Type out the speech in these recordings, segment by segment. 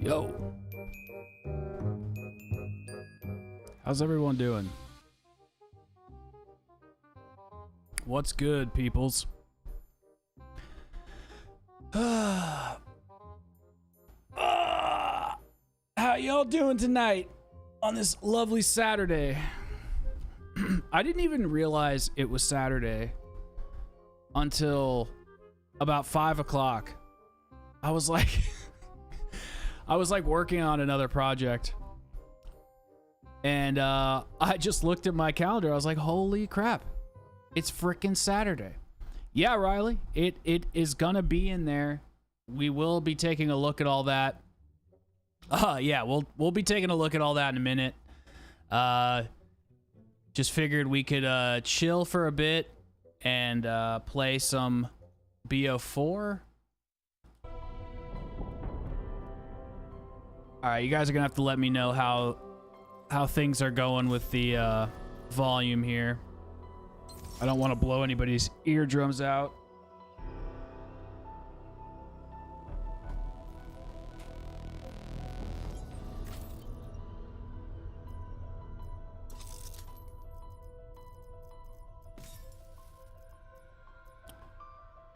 Yo. How's everyone doing? What's good, peoples? How y'all doing tonight on this lovely Saturday? I didn't even realize it was Saturday until about 5 o'clock. I was like, working on another project, and I just looked at my calendar. I was like, holy crap, it's freaking Saturday. Yeah, Riley, it is gonna be in there. We will be taking a look at all that. Yeah, we'll be taking a look at all that in a minute. Just figured we could chill for a bit and play some BO4. All right, you guys are gonna have to let me know how things are going with the volume here. I don't want to blow anybody's eardrums out.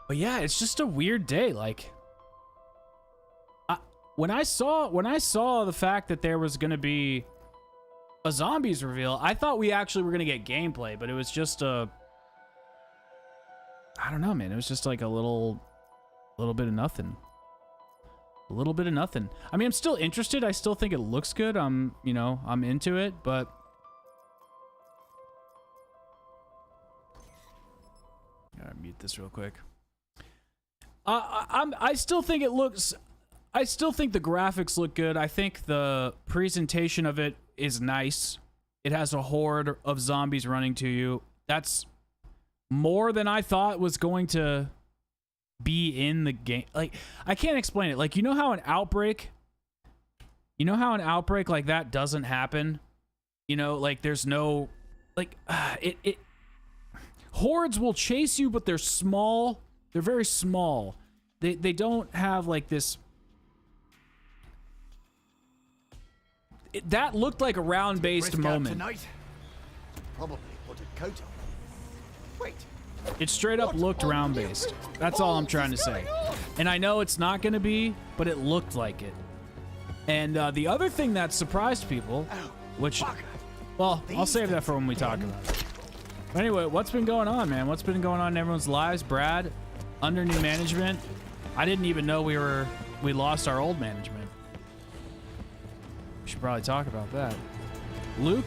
But yeah, it's just a weird day. Like, when I saw the fact that there was gonna be a zombies reveal, I thought we actually were gonna get gameplay, but it was just I don't know, man. It was just like a little bit of nothing. A little bit of nothing. I mean, I'm still interested. I still think it looks good. I'm into it, but gotta mute this real quick. I still think it looks. I still think the graphics look good. I think the presentation of it is nice. It has a horde of zombies running to you. That's more than I thought was going to be in the game. Like, I can't explain it. Like, you know how an outbreak like that doesn't happen? You know, like there's no, like, hordes will chase you, but they're small. They're very small. They don't have like this. That looked like a round-based moment. Probably put a coat on. Wait. It straight up looked round-based. That's all I'm trying to say. And I know it's not going to be, but it looked like it. And the other thing that surprised people, which, well, I'll save that for when we talk about it. But anyway, what's been going on, man? What's been going on in everyone's lives? Brad, under new management. I didn't even know we lost our old management. We should probably talk about that. Luke,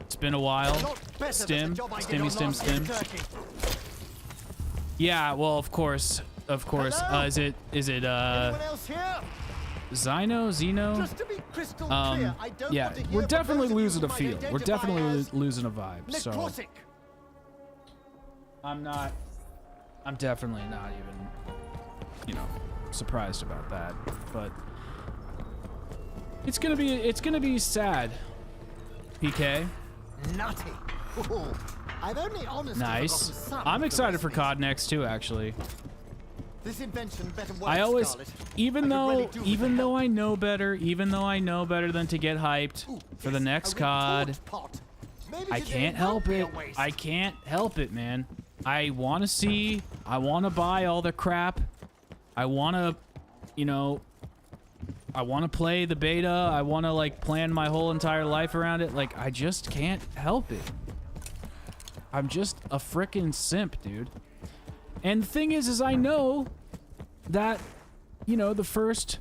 it's been a while. Stim. Yeah, well, of course. Is it Zeno? Just to be crystal clear, I don't yeah, want to we're hear definitely from those losing a who feel. identify We're definitely as losing a vibe. So necrotic. I'm definitely not even, surprised about that. But it's gonna be sad. PK. Nutty. Ooh, I've only honestly Nice. forgotten some I'm of the excited for recipes. COD Next too, actually. This invention better work, I always, Scarlet. even I could really though do with the I help. know better than to get hyped Ooh, for the yes, next a COD, retort pot. Maybe I today can't won't help be a it. waste. I can't help it, man. I want to see. I want to buy all the crap. I want to, I want to play the beta. I want to like plan my whole entire life around it. Like, I just can't help it. I'm just a frickin' simp, dude. And the thing is I know that, the first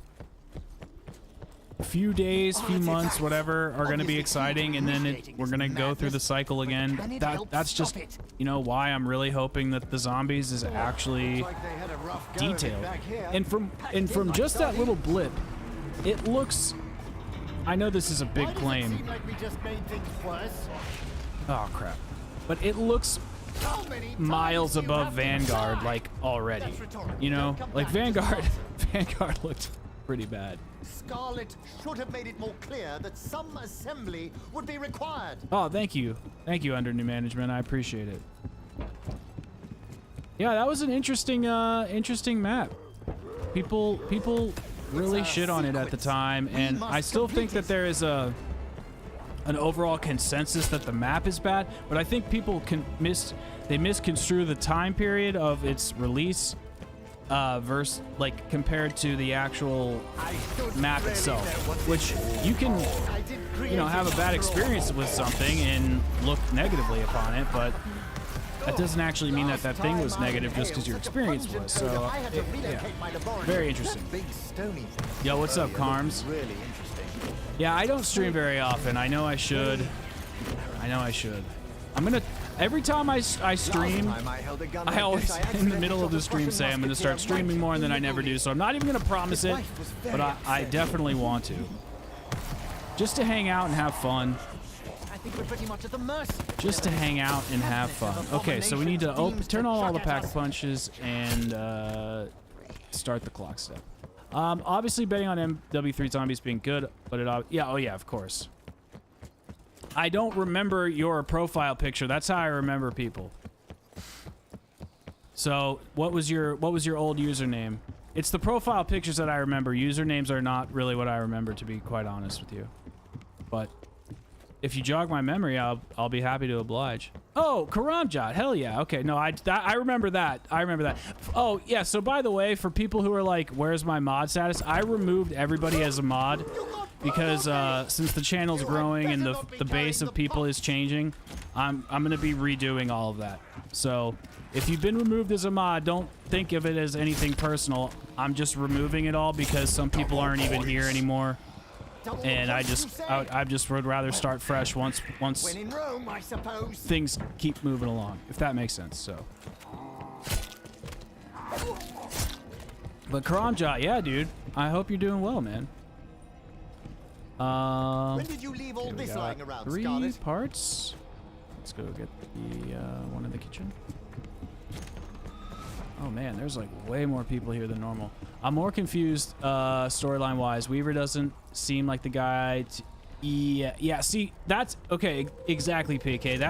few days, few months, whatever, are going to be exciting, and then we're going to go through the cycle again. That's just, why I'm really hoping that the zombies is actually Like they had a rough go of it detailed. back here. And from just that little blip, it looks. I know this is a big Why does it claim. seem like we just made things worse? Oh crap! But it looks How many miles times do you above have to Vanguard, try? like already. That's rhetorical. Like Come back to Vanguard. the Vanguard looked pretty bad. Scarlet should have made it more clear that some assembly would be required. Oh, thank you, under new management. I appreciate it. Yeah, that was an interesting map. People really shit on it at the time, and I still think that there is an overall consensus that the map is bad, but I think people misconstrue the time period of its release versus like compared to the actual map itself, which you can have a bad experience with something and look negatively upon it, but that doesn't actually mean that that thing was negative just because your experience was. So yeah, very interesting. Yo, what's up, Carms? Yeah, I don't stream very often. I know I should. I'm gonna, every time I stream, I always in the middle of the stream say I'm gonna start streaming more, and then I never do. So I'm not even gonna promise it, but I definitely want to. Just to hang out and have fun. We're pretty much at the mercy. Just to hang out and have fun. Okay, so we need to turn on all the pack-a-punches and start the clock step. Obviously betting on MW3 zombies being good, but oh yeah, of course. I don't remember your profile picture. That's how I remember people. So what was your old username? It's the profile pictures that I remember. Usernames are not really what I remember, to be quite honest with you. But if you jog my memory, I'll be happy to oblige. Oh, Karamjot, hell yeah. Okay, no, I remember that. I remember that. Oh yeah. So by the way, for people who are like, "Where's my mod status?" I removed everybody as a mod because since the channel's growing and the base of people is changing, I'm gonna be redoing all of that. So if you've been removed as a mod, don't think of it as anything personal. I'm just removing it all because some people aren't even here anymore. And I just would rather start fresh once in Rome, I suppose. Things keep moving along, if that makes sense. So, but Karamjot, yeah, dude, I hope you're doing well, man. When did you leave all this lying around, 3 Scarlet? parts. Let's go get the one in the kitchen. Oh man, there's like way more people here than normal. I'm more confused storyline wise. Weaver doesn't seem like the guy. Yeah, see, that's okay. Exactly, PK.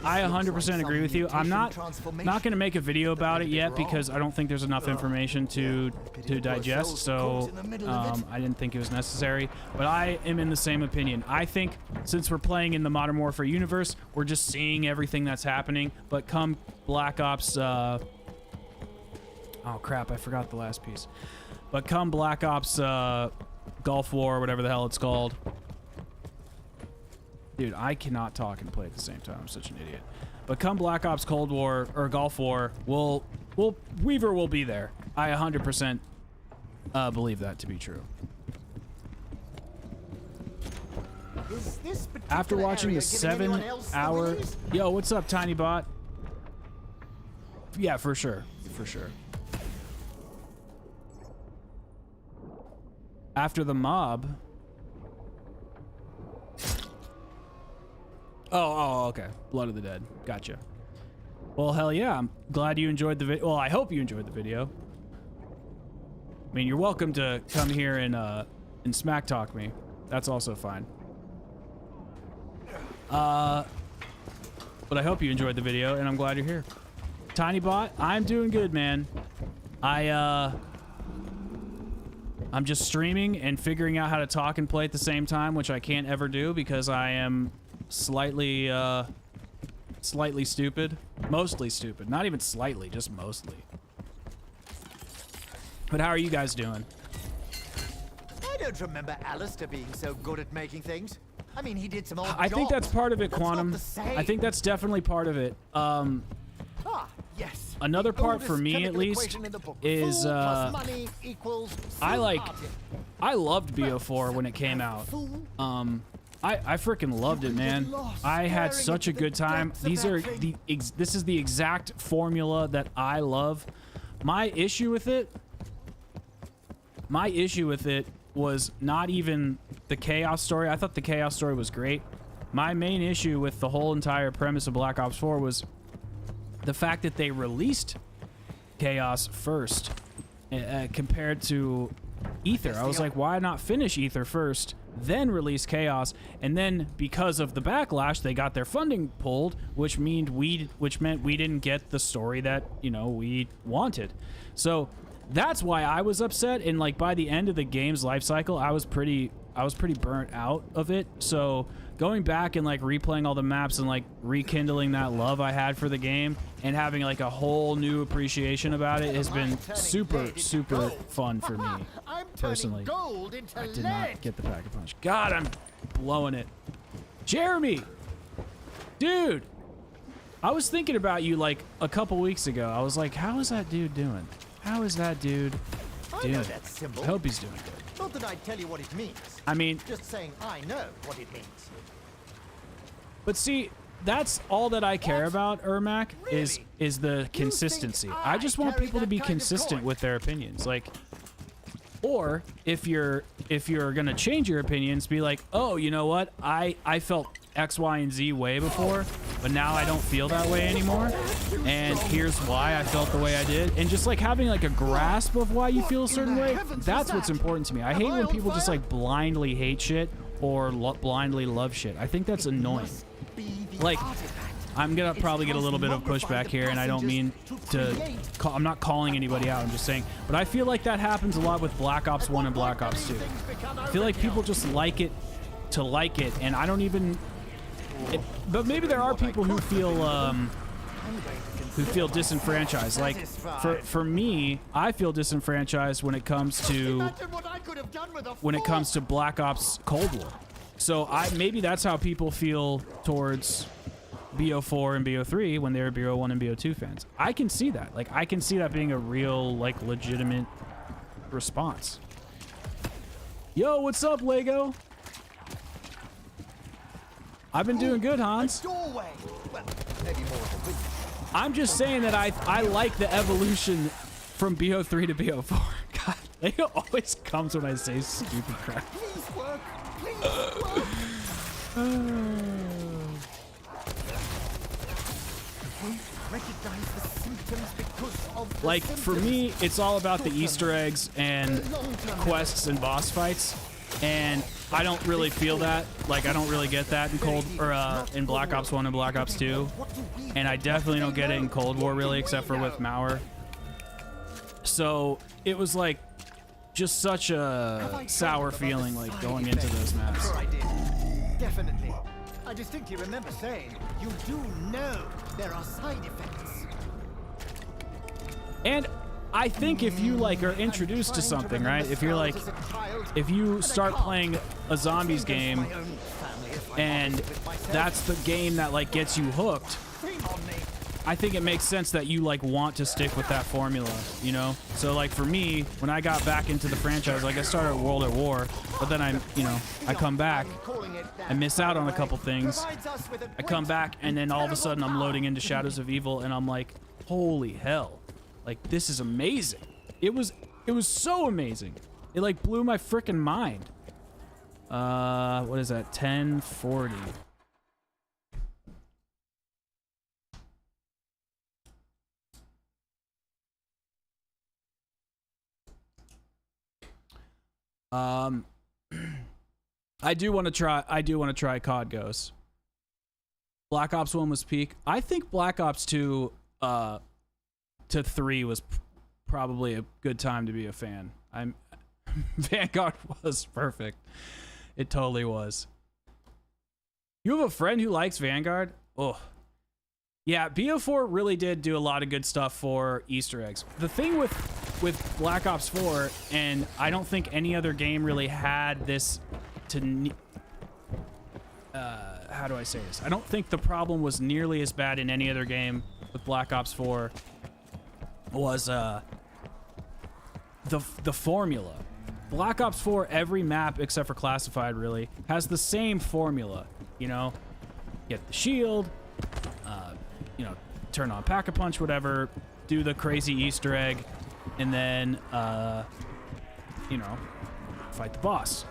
I 100% agree with you. I'm not going to make a video about it yet because I don't think there's enough information to digest. So I didn't think it was necessary. But I am in the same opinion. I think since we're playing in the Modern Warfare universe, we're just seeing everything that's happening. But come Black Ops. Oh crap, I forgot the last piece. But come Black Ops Gulf War, whatever the hell it's called. Dude, I cannot talk and play at the same time. I'm such an idiot. But come Black Ops Cold War or Gulf War, Weaver will be there. I 100% believe that to be true. After watching the 7-hour... Yo, what's up, Tiny Bot? Yeah, for sure. For sure. After the mob. Oh, okay. Blood of the Dead. Gotcha. Well, hell yeah. I'm glad you enjoyed the video. Well, I hope you enjoyed the video. I mean, you're welcome to come here and smack talk me. That's also fine. But I hope you enjoyed the video, and I'm glad you're here. Tiny Bot, I'm doing good, man. I'm just streaming and figuring out how to talk and play at the same time, which I can't ever do because I am slightly stupid. Mostly stupid. Not even slightly, just mostly. But how are you guys doing? I don't remember Alistair being so good at making things. I mean, he did some old I think that's part of it, That's Quantum. not the same. I think that's definitely part of it. Yes. Another The part for oldest me, at chemical least, equation in the book. is Fool plus money equals I foolhardy. loved BO4 when it came out. I freaking loved it, man. I had such a good time. This is the exact formula that I love. My issue with it was not even the Chaos story. I thought the Chaos story was great. My main issue with the whole entire premise of Black Ops 4 was the fact that they released Chaos first compared to Ether. I was like, why not finish Ether first, then release Chaos? And then because of the backlash, they got their funding pulled, which meant we didn't get the story that, we wanted. So that's why I was upset. And like by the end of the game's life cycle, I was pretty burnt out of it. So going back and like replaying all the maps and like rekindling that love I had for the game and having like a whole new appreciation about it has been super fun for me personally. I did not get the Pack-a-Punch. God, I'm blowing it. Jeremy, dude, I was thinking about you like a couple weeks ago. I was like, how is that dude doing? How is that dude doing? I know that symbol. I hope he's doing good. Not that I tell you what it means. I mean, just saying I know what it means. But see, that's all that I care about, Ermac, is the consistency. I just want people to be consistent with their opinions. Like, or if you're gonna change your opinions, be like, oh, you know what? I felt X, Y, and Z way before, but now I don't feel that way anymore. And here's why I felt the way I did. And just like having like a grasp of why you feel a certain way, that's what's important to me. I hate when people just like blindly hate shit or blindly love shit. I think that's annoying. Like, I'm gonna probably get a little bit of pushback here, and I don't mean to I'm not calling anybody out, I'm just saying, but I feel like that happens a lot with Black Ops 1 and Black Ops 2. I feel like people just like it to like it, and I don't even but maybe there are people who feel disenfranchised. Like for me, I feel disenfranchised when it comes to Black Ops Cold War. So maybe that's how people feel towards BO4 and BO3 when they're BO1 and BO2 fans. I can see that. Like, I can see that being a real, like, legitimate response. Yo, what's up, Lego? I've been doing good, Hans. I'm just saying that I like the evolution from BO3 to BO4. God, Lego always comes when I say stupid crap. Like, for me, it's all about the Easter eggs and quests and boss fights, and I don't really feel that. Like, I don't really get that in Black Ops 1 and Black Ops 2, and I definitely don't get it in Cold War, really, except for with Mauer. So it was like just such a sour feeling, like, going into those maps. Definitely. I distinctly remember saying, you do know there are side effects. And I think if you, like, are introduced to something, right? If you're, like, if you start playing a zombies game and that's the game that, like, gets you hooked, I think it makes sense that you, like, want to stick with that formula, you know? So, like, for me, when I got back into the franchise, like, I started World at War, but then I come back, I miss out on a couple things, I come back, and then all of a sudden I'm loading into Shadows of Evil, and I'm like, holy hell, like, this is amazing. It was so amazing. It, like, blew my freaking mind. What is that? 1040. I do want to try COD Ghosts. Black Ops 1 was peak. I think Black Ops 2 to 3 was probably a good time to be a fan. Vanguard was perfect. It totally was. You have a friend who likes Vanguard? Oh. Yeah, BO4 really did do a lot of good stuff for Easter eggs. The thing with Black Ops 4, and I don't think any other game really had this to... how do I say this? I don't think the problem was nearly as bad in any other game with Black Ops 4 was the formula. Black Ops 4, every map except for Classified really has the same formula. You know, get the shield, you know, turn on Pack-a-Punch, whatever, do the crazy Easter egg, and then you know, fight the boss.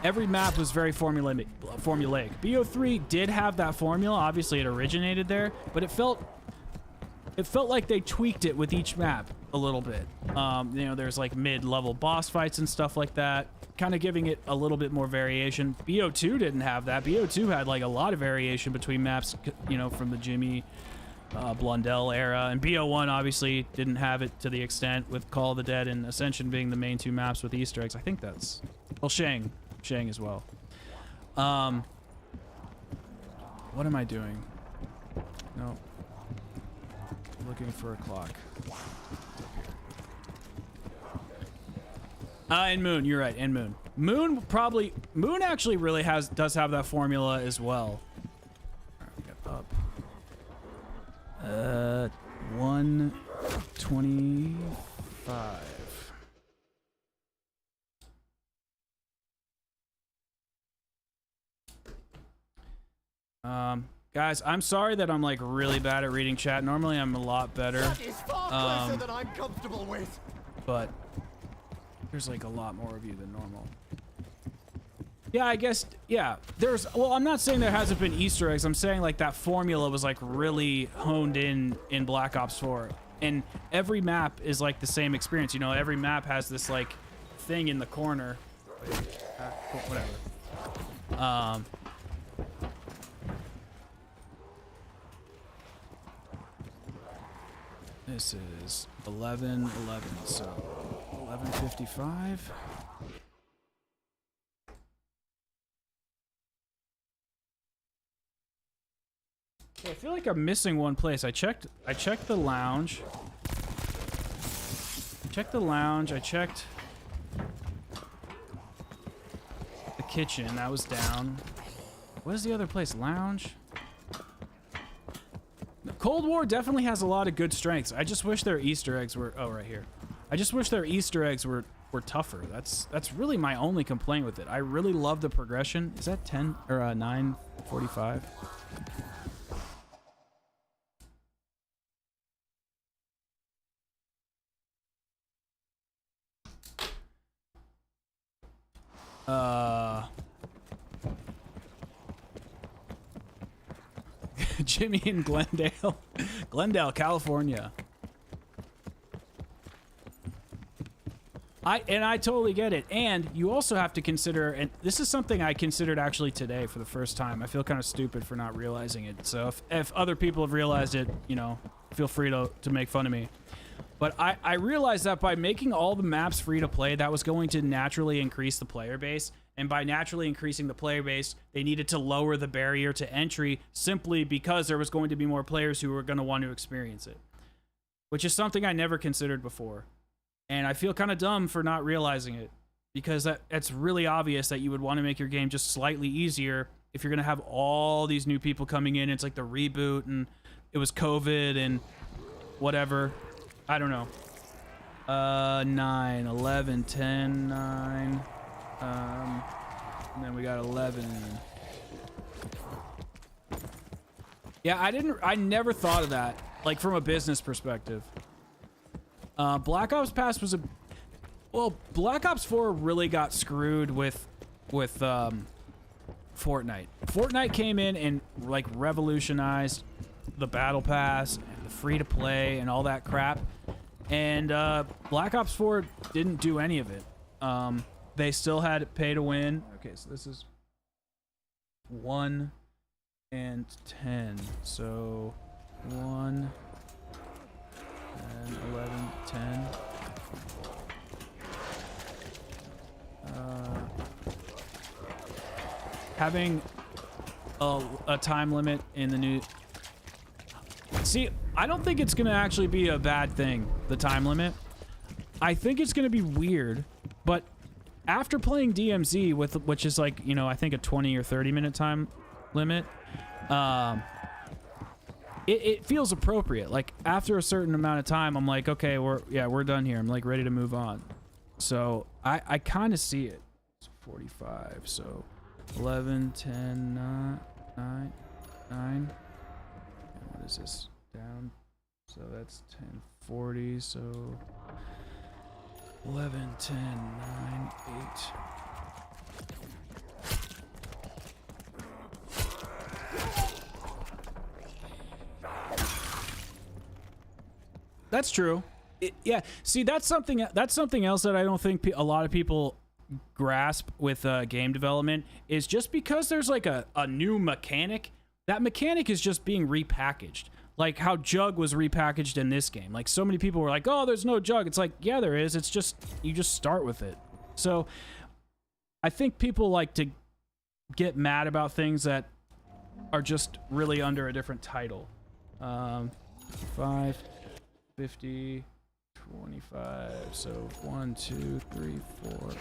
Every map was very formulaic. BO3 did have that formula. Obviously, it originated there, but it felt like they tweaked it with each map a little bit. You know, there's like mid-level boss fights and stuff like that, kind of giving it a little bit more variation. BO2 didn't have that. BO2 had like a lot of variation between maps, you know, from the Jimmy Blundell era, and BO1 obviously didn't have it to the extent with Call of the Dead and Ascension being the main two maps with Easter eggs. I think that's, well, Shang as well. What am I doing? No, looking for a clock. And Moon, you're right, and Moon. Moon actually really does have that formula as well. All right, we got up. 125. Guys, I'm sorry that I'm like really bad at reading chat. Normally I'm a lot better. That is far closer than I'm comfortable with. But there's like a lot more of you than normal. Yeah, I guess, yeah. Well, I'm not saying there hasn't been Easter eggs. I'm saying like that formula was like really honed in Black Ops 4. And every map is like the same experience. You know, every map has this like thing in the corner. Whatever. This is 11:11, so 11:55. I feel like I'm missing one place. I checked the lounge. I checked the kitchen. That was down. What is the other place? Lounge? Cold War definitely has a lot of good strengths. I just wish their Easter eggs were... Oh, right here. I just wish their Easter eggs were tougher. That's really my only complaint with it. I really love the progression. Is that 10 or 9:45? Jimmy in Glendale, California. I totally get it. And you also have to consider, and this is something I considered actually today for the first time. I feel kind of stupid for not realizing it. So if other people have realized it, you know, feel free to make fun of me. But I realized that by making all the maps free to play, that was going to naturally increase the player base. And by naturally increasing the player base, they needed to lower the barrier to entry simply because there was going to be more players who were going to want to experience it. Which is something I never considered before. And I feel kind of dumb for not realizing it. Because it's really obvious that you would want to make your game just slightly easier if you're going to have all these new people coming in. It's like the reboot and it was COVID and whatever. I don't know. 9, 11, 10, 9. And then we got 11. Yeah, I never thought of that, like from a business perspective. Black Ops Pass was Black Ops 4 really got screwed with Fortnite. Fortnite came in and like revolutionized the battle pass and the free to play and all that crap. And Black Ops 4 didn't do any of it. They still had pay to win. Okay, so this is 1 and 10. So 1 and 11, 10. Having a time limit in the new... See, I don't think it's going to actually be a bad thing, the time limit. I think it's going to be weird, but after playing DMZ, which is like, you know, I think a 20 or 30 minute time limit, it feels appropriate. Like, after a certain amount of time, I'm like, okay, we're done here. I'm like ready to move on. So I kind of see it. It's 45, so 11, 10, 9. And what is this? Down. So that's 10, 40, so 11, 10, 9, 8. That's true. Yeah. See, that's something else that I don't think a lot of people grasp with game development is just because there's like a new mechanic, that mechanic is just being repackaged. like how Jug was repackaged in this game. Like, so many people were like, oh, there's no Jug. It's like, yeah, there is. It's just, you just start with it. So I think people like to get mad about things that are just really under a different title. 5, 50, 25. So 1, 2, 3, 4.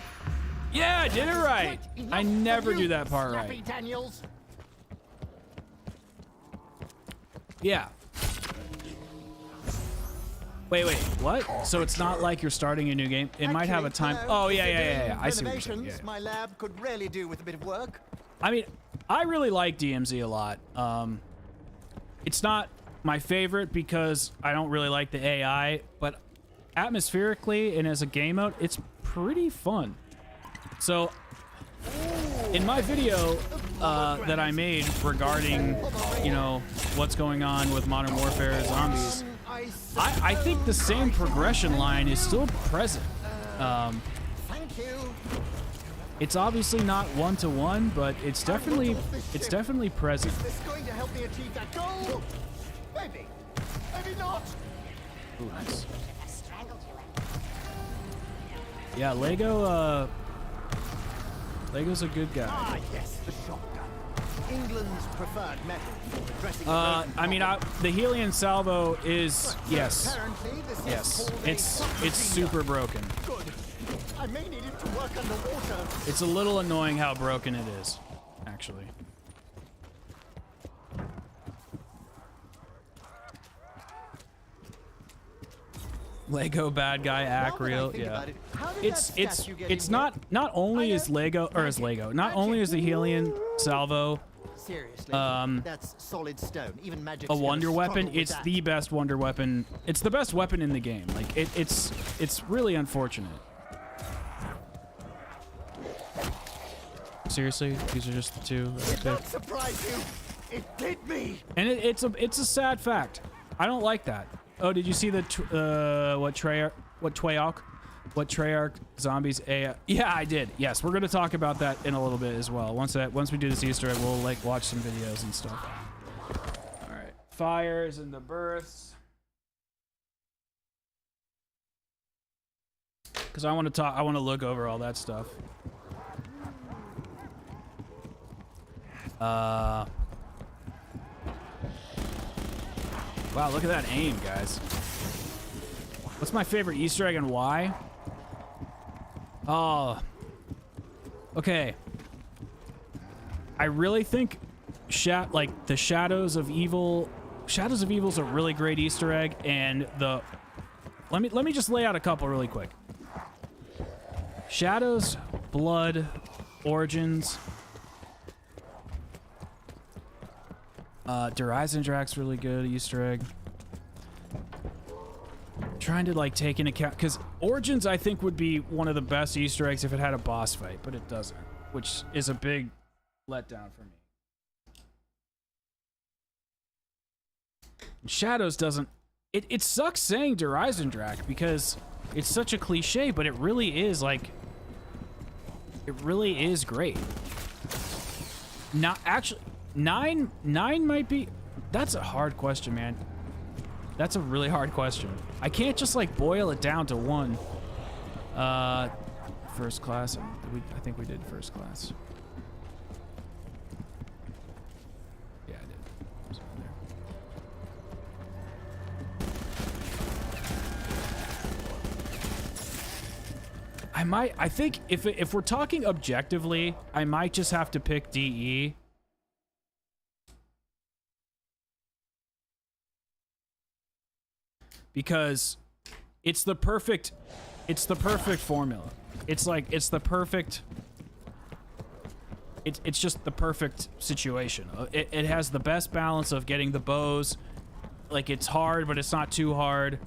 Yeah, I did it right. I never do that part right. Daniels. Yeah. Wait, what? So it's not like you're starting a new game? It might have a time. Oh, yeah. I see what you're saying. Yeah. My lab could really do with a bit of work. I mean, I really like DMZ a lot. It's not my favorite because I don't really like the AI, but atmospherically and as a game mode, it's pretty fun. So in my video that I made regarding, you know, what's going on with Modern Warfare Zombies, I think the same progression line is still present. Thank you. It's obviously not one-to-one, but it's definitely present. Is this going to help me achieve that goal? Maybe. Maybe not. Ooh, nice. Yeah, Lego's a good guy. Ah, yes, the shotgun. England's preferred method for addressing I mean, the Helion salvo is yes, apparently this is yes. called a It's submachine super broken. gun. Good. I may need it to work underwater. It's a little annoying how broken it is, actually. Lego bad guy act real, yeah. It's not only is Lego not only is the Helion salvo Seriously, Um, that's solid stone. Even magic's a gonna wonder struggle weapon. with It's that. the best wonder weapon. It's the best weapon in the game. Like it's really unfortunate. Seriously, these are just the two that I Did not picked. surprise you. It did me. And it's a sad fact. I don't like that. Oh, did you see the what Treyarch zombies AI? Yeah, I did. Yes, we're gonna talk about that in a little bit as well. Once we do this Easter egg, we'll like watch some videos and stuff. All right, fires and the births. Because I want to look over all that stuff. Wow, look at that aim, guys. What's my favorite Easter egg and why? Oh. Okay. I really think the Shadows of Evil is a really great Easter egg, and let me just lay out a couple really quick. Shadows, Blood, Origins. Der Eisendrak's really good Easter egg. Trying to like take into account, because Origins I think would be one of the best Easter eggs if it had a boss fight, but it doesn't, which is a big letdown for me. Shadows doesn't. It sucks saying Der Eisendrak because it's such a cliche, but it really is like. It really is great. Not actually. 9 might be. That's a hard question, man. That's a really hard question. I can't just like boil it down to one. First class. I think we did first class. Yeah, I did. It was over there. I think if we're talking objectively, I might just have to pick DE. Because it's the perfect formula. It's just the perfect situation. It has the best balance of getting the bows. Like, it's hard, but it's not too hard.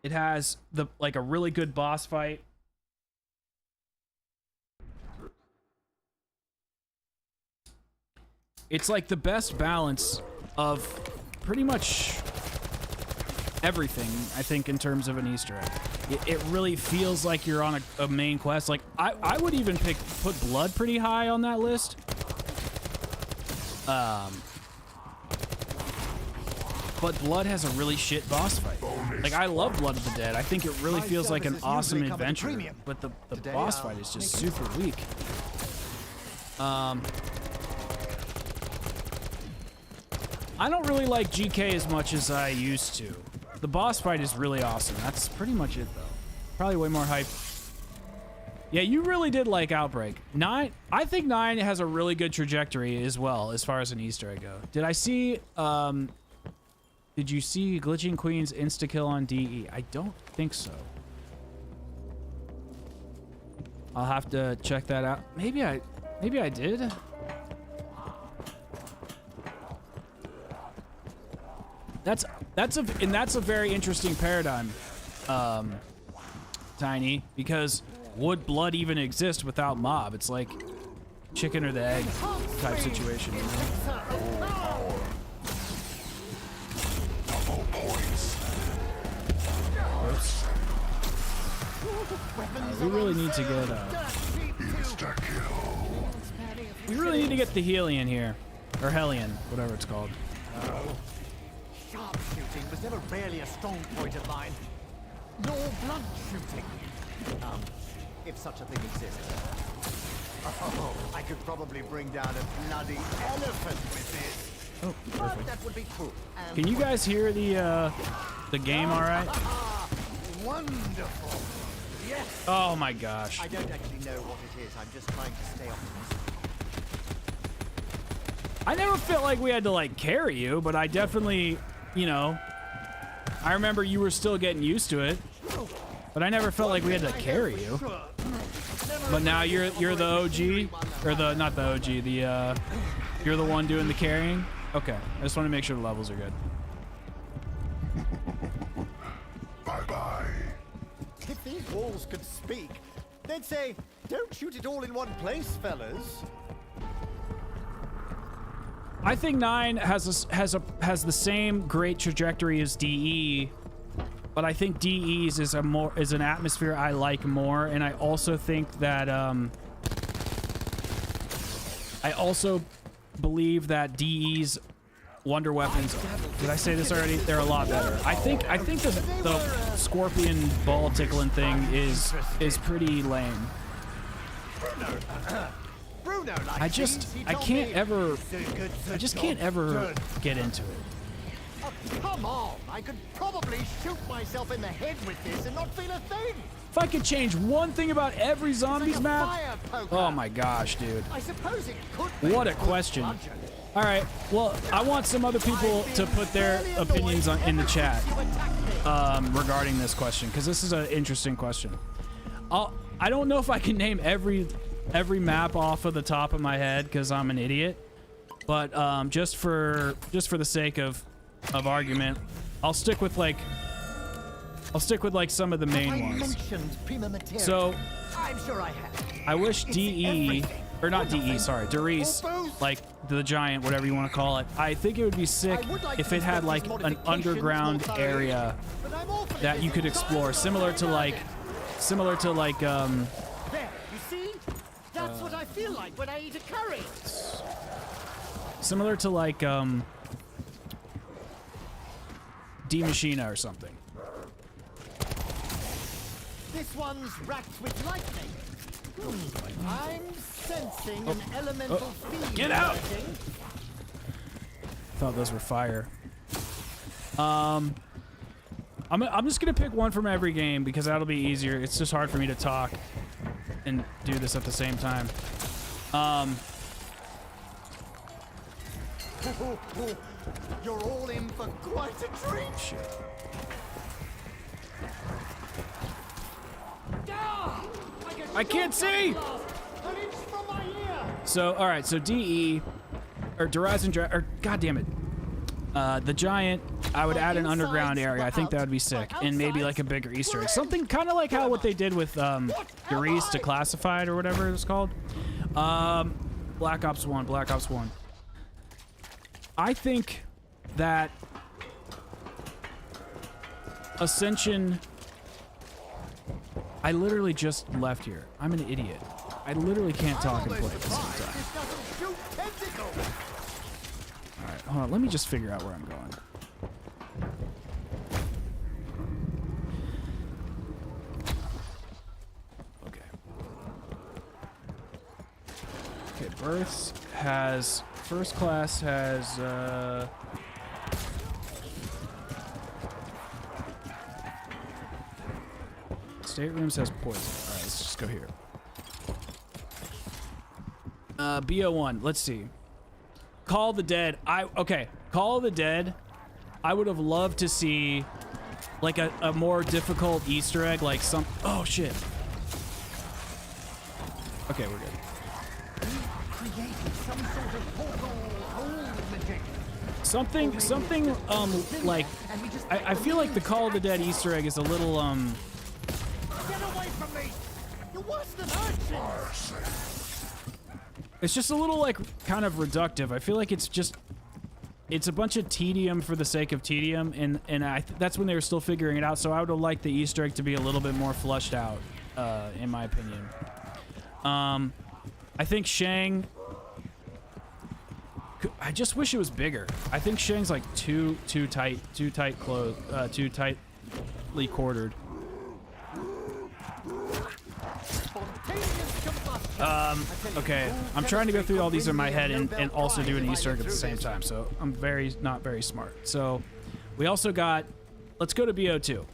It has a really good boss fight. It's like the best balance of pretty much everything, I think, in terms of an Easter egg. It really feels like you're on a main quest. Like, I would even put Blood pretty high on that list. but Blood has a really shit boss fight. Like, I love Blood of the Dead. I think it really feels like an awesome adventure, but the boss fight is just super weak. I don't really like GK as much as I used to. The boss fight is really awesome. That's pretty much it, though. Probably way more hype. Yeah, you really did like Outbreak. 9, I think 9 has a really good trajectory as well, as far as an Easter egg go. Did I see, did you see Glitching Queen's insta-kill on DE? I don't think so. I'll have to check that out. Maybe I did. That's a very interesting paradigm, Tiny, because would Blood even exist without Mob? It's like chicken or the egg type situation, you know? Oops. We really need to get we really need to get the Helion here, or Hellion, whatever it's called. Sharpshooting was never really a strong point of mine. Nor blunt shooting. If such a thing exists. Oh, I could probably bring down a bloody elephant with this. Oh, perfect. That would be cool. Can you guys hear the game all right? Wonderful. Yes. Oh my gosh. I don't actually know what it is. I'm just trying to stay optimistic. I never felt like we had to like carry you, but I definitely, you know, I remember you were still getting used to it, but I never felt like we had to carry you. But now you're the OG, or the not the OG, the you're the one doing the carrying. Okay, I just want to make sure the levels are good. Bye bye. If these walls could speak, they'd say, "Don't shoot it all in one place, fellas." I think 9 has the same great trajectory as DE, but I think DE's is an atmosphere I like more, and I also think that I also believe that DE's wonder weapons. Did I say this already? They're a lot better. I think the scorpion ball tickling thing is pretty lame. I just can't ever get into it. Oh, come on! I could probably shoot myself in the head with this and not feel a thing. If I could change one thing about every zombies map, oh my gosh, dude! I suppose it could be. What a question! All right, well, I want some other people to put their opinions in the chat regarding this question, because this is an interesting question. I don't know if I can name every map off of the top of my head because I'm an idiot, but just for the sake of argument, I'll stick with like some of the main ones. So I'm sure I have. I wish DE, or not DE, sorry, Derice, like the giant, whatever you want to call it. I think it would be sick if it had like an underground area that you could explore, similar to like There, you see? That's what I feel like when I eat a curry. similar to like D Machina or something. This one's racked with lightning. I'm sensing an elemental field. Get out! Thought those were fire. I'm just gonna pick one from every game because that'll be easier. It's just hard for me to talk and do this at the same time. You're all in for quite a treat. Shit. I can't see. An inch from my ear. So, all right. So DE or or God damn it, the giant. I would add an underground area. I think that would be sick, and maybe like a bigger Easter egg, something kind of like how what they did with Derice Declassified or whatever it was called. Black Ops 1. Black Ops 1. I think that Ascension. I literally just left here. I'm an idiot. I literally can't talk and play at the same time. All right, hold on. Let me just figure out where I'm going. First class has staterooms has poison. All right, let's just go here. BO1, let's see. Call of the Dead. Okay, Call of the Dead. I would have loved to see like a more difficult Easter egg, like some. Oh shit. Okay, we're good. Something like I feel like the Call of the Dead Easter egg is a little Get away from me! You're worse than urchins! it's just a little like kind of reductive. I feel like it's a bunch of tedium for the sake of tedium, and that's when they were still figuring it out. So I would have liked the Easter egg to be a little bit more flushed out, in my opinion. I think Shang. I just wish it was bigger. I think Shang's like too tightly quartered. Okay, I'm trying to go through all these in my head and also do an Easter egg at the same time, so I'm not very smart. So we also got, let's go to BO2.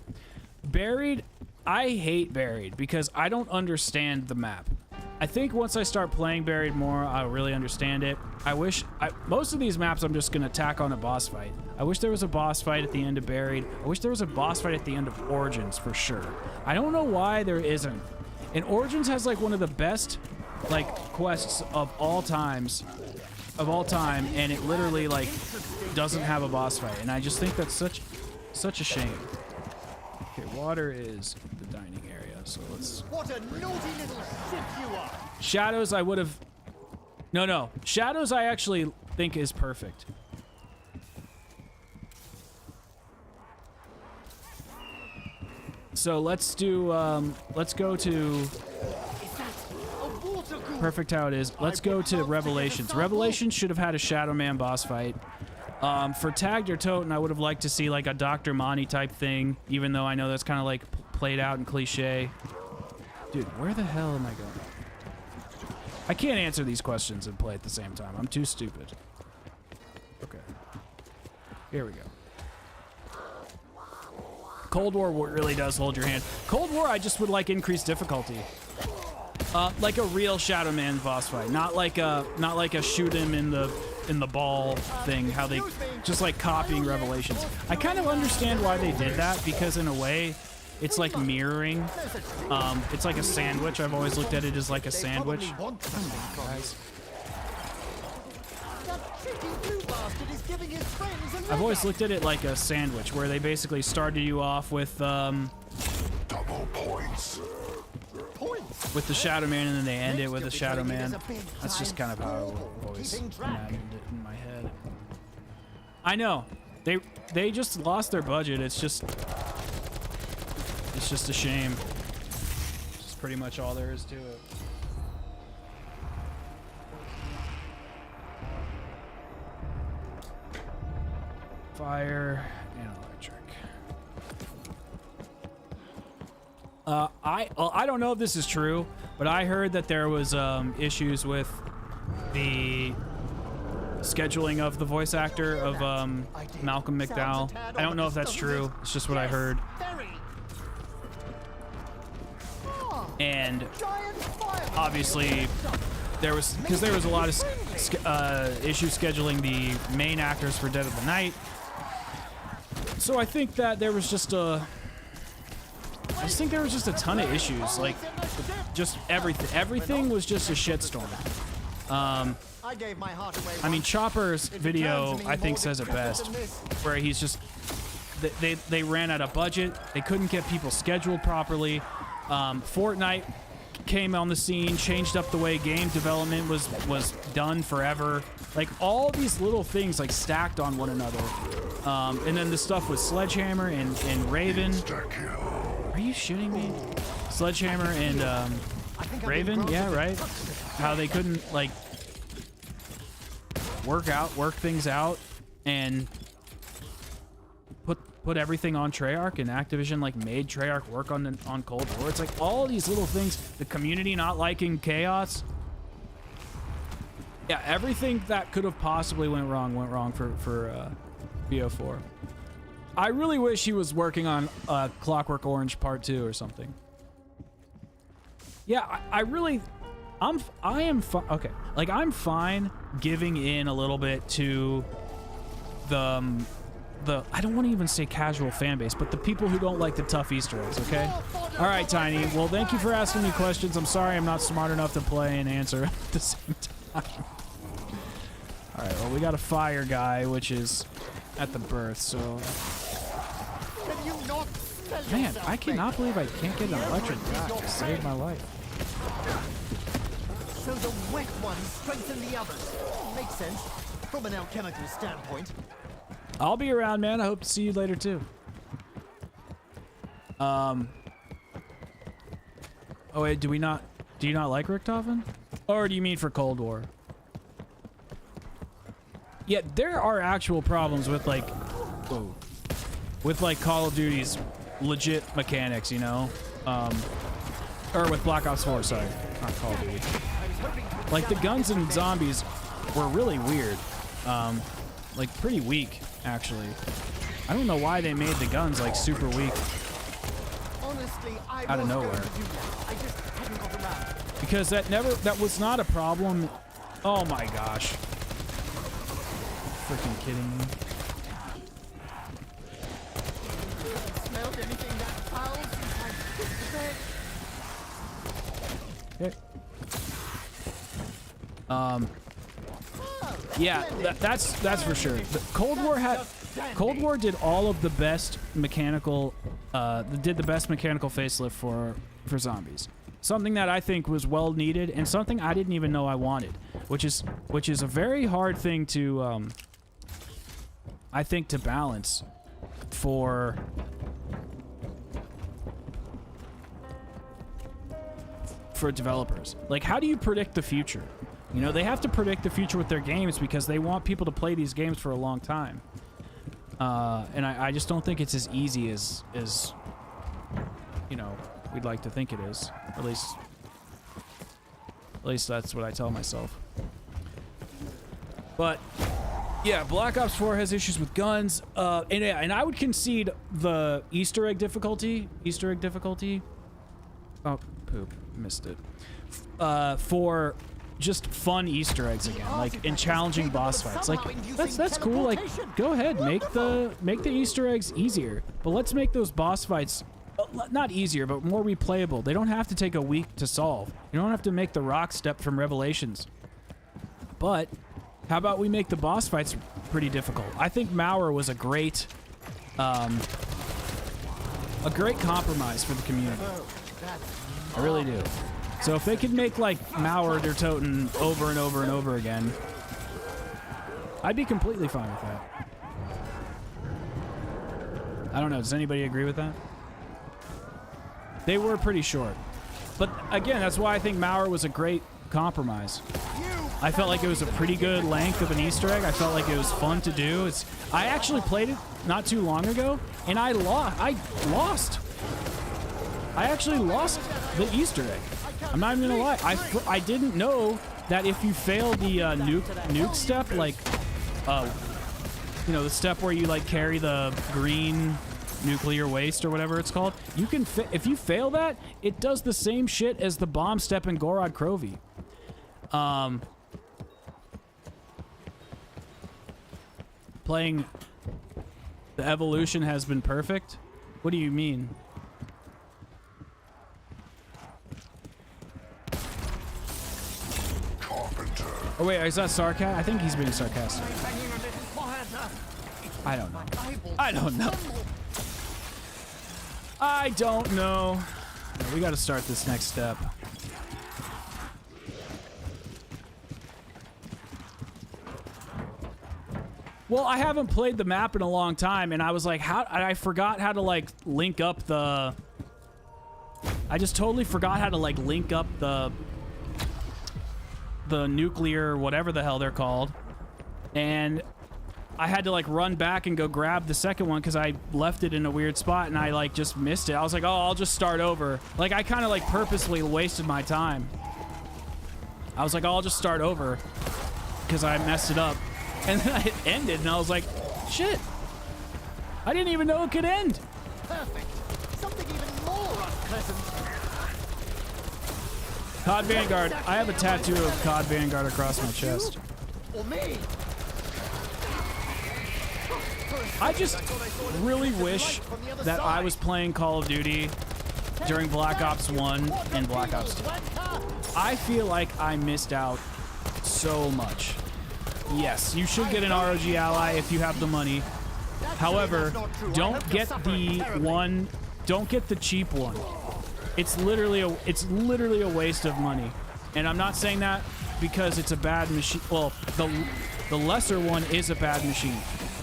Buried, I hate Buried because I don't understand the map. I think once I start playing Buried more, I'll really understand it. Most of these maps I'm just gonna tack on a boss fight. I wish there was a boss fight at the end of Buried. I wish there was a boss fight at the end of Origins for sure. I don't know why there isn't. And Origins has like one of the best like quests of all time, and it literally like doesn't have a boss fight, and I just think that's such a shame. Okay, water is the dining area, so let's. What a naughty little shit you are! Shadows, I would have. No. Shadows, I actually think is perfect. So let's do. Let's go to. Perfect how it is. Let's go to Revelations. Revelations should have had a Shadow Man boss fight. For Tagged or Toten, I would have liked to see like a Dr. Monty type thing, even though I know that's kind of like played out and cliche. Dude, where the hell am I going? I can't answer these questions and play at the same time. I'm too stupid. Okay. Here we go. Cold War really does hold your hand. Cold War, I just would like increased difficulty. Like a real Shadow Man boss fight, not like a shoot him in the ball thing. How they just like copying Revelations. I kind of understand why they did that because in a way, it's like mirroring. It's like a sandwich. I've always looked at it as like a sandwich. Guys. I've always looked at it like a sandwich, where they basically started you off with Double points. with the Shadow Man, and then they end it with the Shadow Man. That's just kind of how I always imagined it in my head. I know. They just lost their budget. It's just a shame. It's just pretty much all there is to it. Fire and electric. I don't know if this is true, but I heard that there was issues with the scheduling of the voice actor of Malcolm McDowell. I don't know if that's true. It's just what I heard. And obviously there was a lot of issues scheduling the main actors for Dead of the Night. So I think that there was just a ton of issues, like just everything was just a shitstorm. I mean, Chopper's video I think says it best, where he's just they ran out of budget, they couldn't get people scheduled properly. Fortnite came on the scene, changed up the way game development was done forever. Like all these little things like stacked on one another. And then the stuff with Sledgehammer and Raven. Are you shitting me? Sledgehammer and Raven, yeah, right? How they couldn't like work things out and put everything on Treyarch, and Activision like made Treyarch work on Cold War. It's like all these little things, the community not liking chaos. Yeah, everything that could have possibly went wrong for BO4. I really wish he was working on Clockwork Orange Part 2 or something. Yeah, I am fine. Okay, like I'm fine giving in a little bit to the I don't want to even say casual fan base, but the people who don't like the tough Easter eggs. Okay. All right, Tiny. Well, thank you for asking me questions. I'm sorry I'm not smart enough to play and answer at the same time. All right. Well, we got a fire guy, which is at the birth. So, man, I cannot believe I can't get an electric guy to save my life. So the wet ones strengthen the others. Makes sense from an alchemical standpoint. I'll be around, man. I hope to see you later too. Oh wait, do you not like Richthofen? Or do you mean for Cold War? Yeah, there are actual problems with like Call of Duty's legit mechanics, you know? Or with Black Ops 4, sorry. Not Call of Duty. Like the guns and zombies were really weird. Like pretty weak, actually. I don't know why they made the guns like super weak. Honestly, out of nowhere. I just hadn't got around. Because that was not a problem. Oh my gosh. Freaking kidding me. Smelled anything that foul since I put the bed? Yeah, that's for sure. The Cold War did all of the best mechanical facelift for zombies. Something that I think was well needed and something I didn't even know I wanted, which is a very hard thing to I think to balance for developers. Like, how do you predict the future? You know, they have to predict the future with their games because they want people to play these games for a long time. And I just don't think it's as easy as you know, we'd like to think it is. At least that's what I tell myself. But yeah, Black Ops 4 has issues with guns. And I would concede the Easter egg difficulty. Oh, poop. Missed it. For just fun Easter eggs again, like in challenging boss fights. Like that's cool. Like, go ahead, make the Easter eggs easier, but let's make those boss fights not easier, but more replayable. They don't have to take a week to solve. You don't have to make the rock step from Revelations. But how about we make the boss fights pretty difficult? I think Mauer was a great compromise for the community. I really do. So if they could make like Mauer der Toten over and over and over again, I'd be completely fine with that. I don't know. Does anybody agree with that? They were pretty short. But again, that's why I think Mauer was a great compromise. I felt like it was a pretty good length of an Easter egg. I felt like it was fun to do. I actually played it not too long ago, and I lost. I actually lost the Easter egg. I'm not even gonna lie. I didn't know that if you fail the nuke step, like, you know, the step where you like carry the green nuclear waste or whatever it's called, you can if you fail that, it does the same shit as the bomb step in Gorod Krovi. Playing the evolution has been perfect. What do you mean? Oh wait, is that sarcastic? I think he's being sarcastic. I don't know. I don't know. I don't know. We got to start this next step. Well, I haven't played the map in a long time, and I was like, I forgot how to like link up the. I just totally forgot how to like link up the nuclear, whatever the hell they're called, and I had to like run back and go grab the second one because I left it in a weird spot and I like just missed it. I was like, oh, I'll just start over. Like I kind of like purposely wasted my time. I was like, oh, I'll just start over. because I messed it up. And then it ended, and I was like, shit. I didn't even know it could end. Perfect. Something even more unpleasant. COD Vanguard. I have a tattoo of COD Vanguard across my chest. Or me. I just really wish that I was playing Call of Duty during Black Ops 1 and Black Ops 2. I feel like I missed out so much. Yes, you should get an ROG Ally if you have the money. However, don't get the cheap one. It's literally a waste of money. And I'm not saying that because it's a bad machine. Well, the lesser one is a bad machine.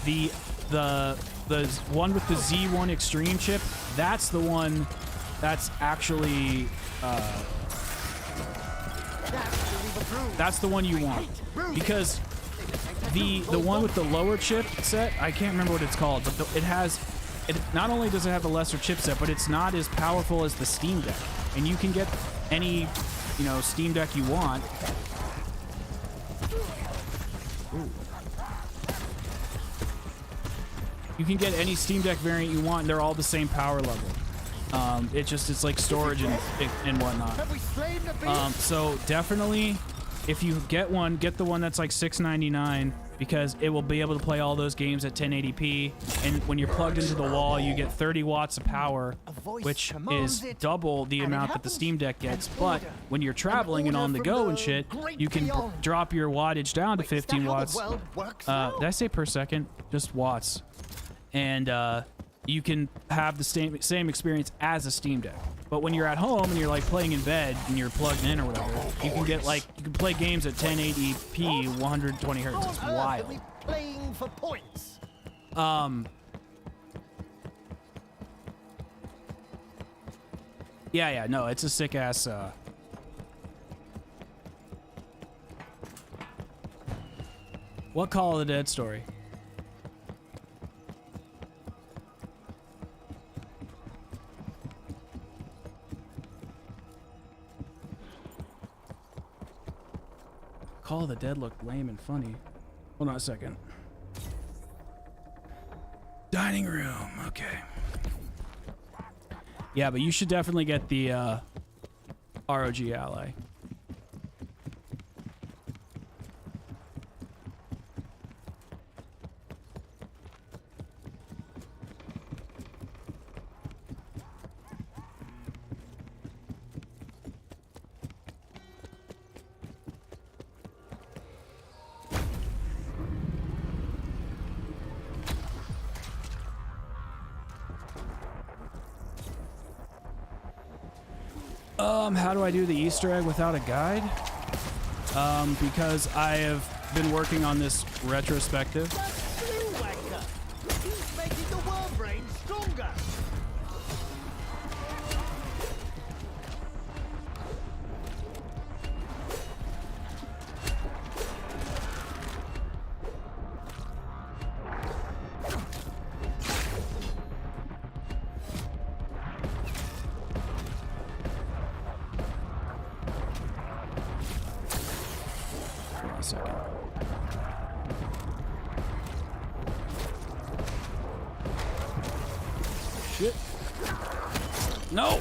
The one with the Z1 Extreme chip, that's the one that's actually that's the one you want, because the one with the lower chipset, I can't remember what it's called, but it not only does it have the lesser chipset, but it's not as powerful as the Steam Deck, and you can get any Steam Deck you want. Ooh. You can get any Steam Deck variant you want, and they're all the same power level. It's like storage and whatnot. So definitely, if you get one, get the one that's like $6.99, because it will be able to play all those games at 1080p. And when you're plugged into the wall, you get 30 watts of power, which is double the amount that the Steam Deck gets. But when you're traveling and on the go and shit, you can drop your wattage down to 15 watts. Did I say per second? Just watts. And you can have the same experience as a Steam Deck. But when you're at home and you're like playing in bed and you're plugged in or whatever, you can play games at 1080p, 120 hertz. It's wild. Playing for points. Yeah, no, it's a sick ass. What Call of the Dead story? Call of the Dead looked lame and funny. Hold on a second. Dining room, okay. Yeah, but you should definitely get the ROG Ally. How do I do the Easter egg without a guide? Because I have been working on this retrospective. He's making the world brain stronger. Shit. No!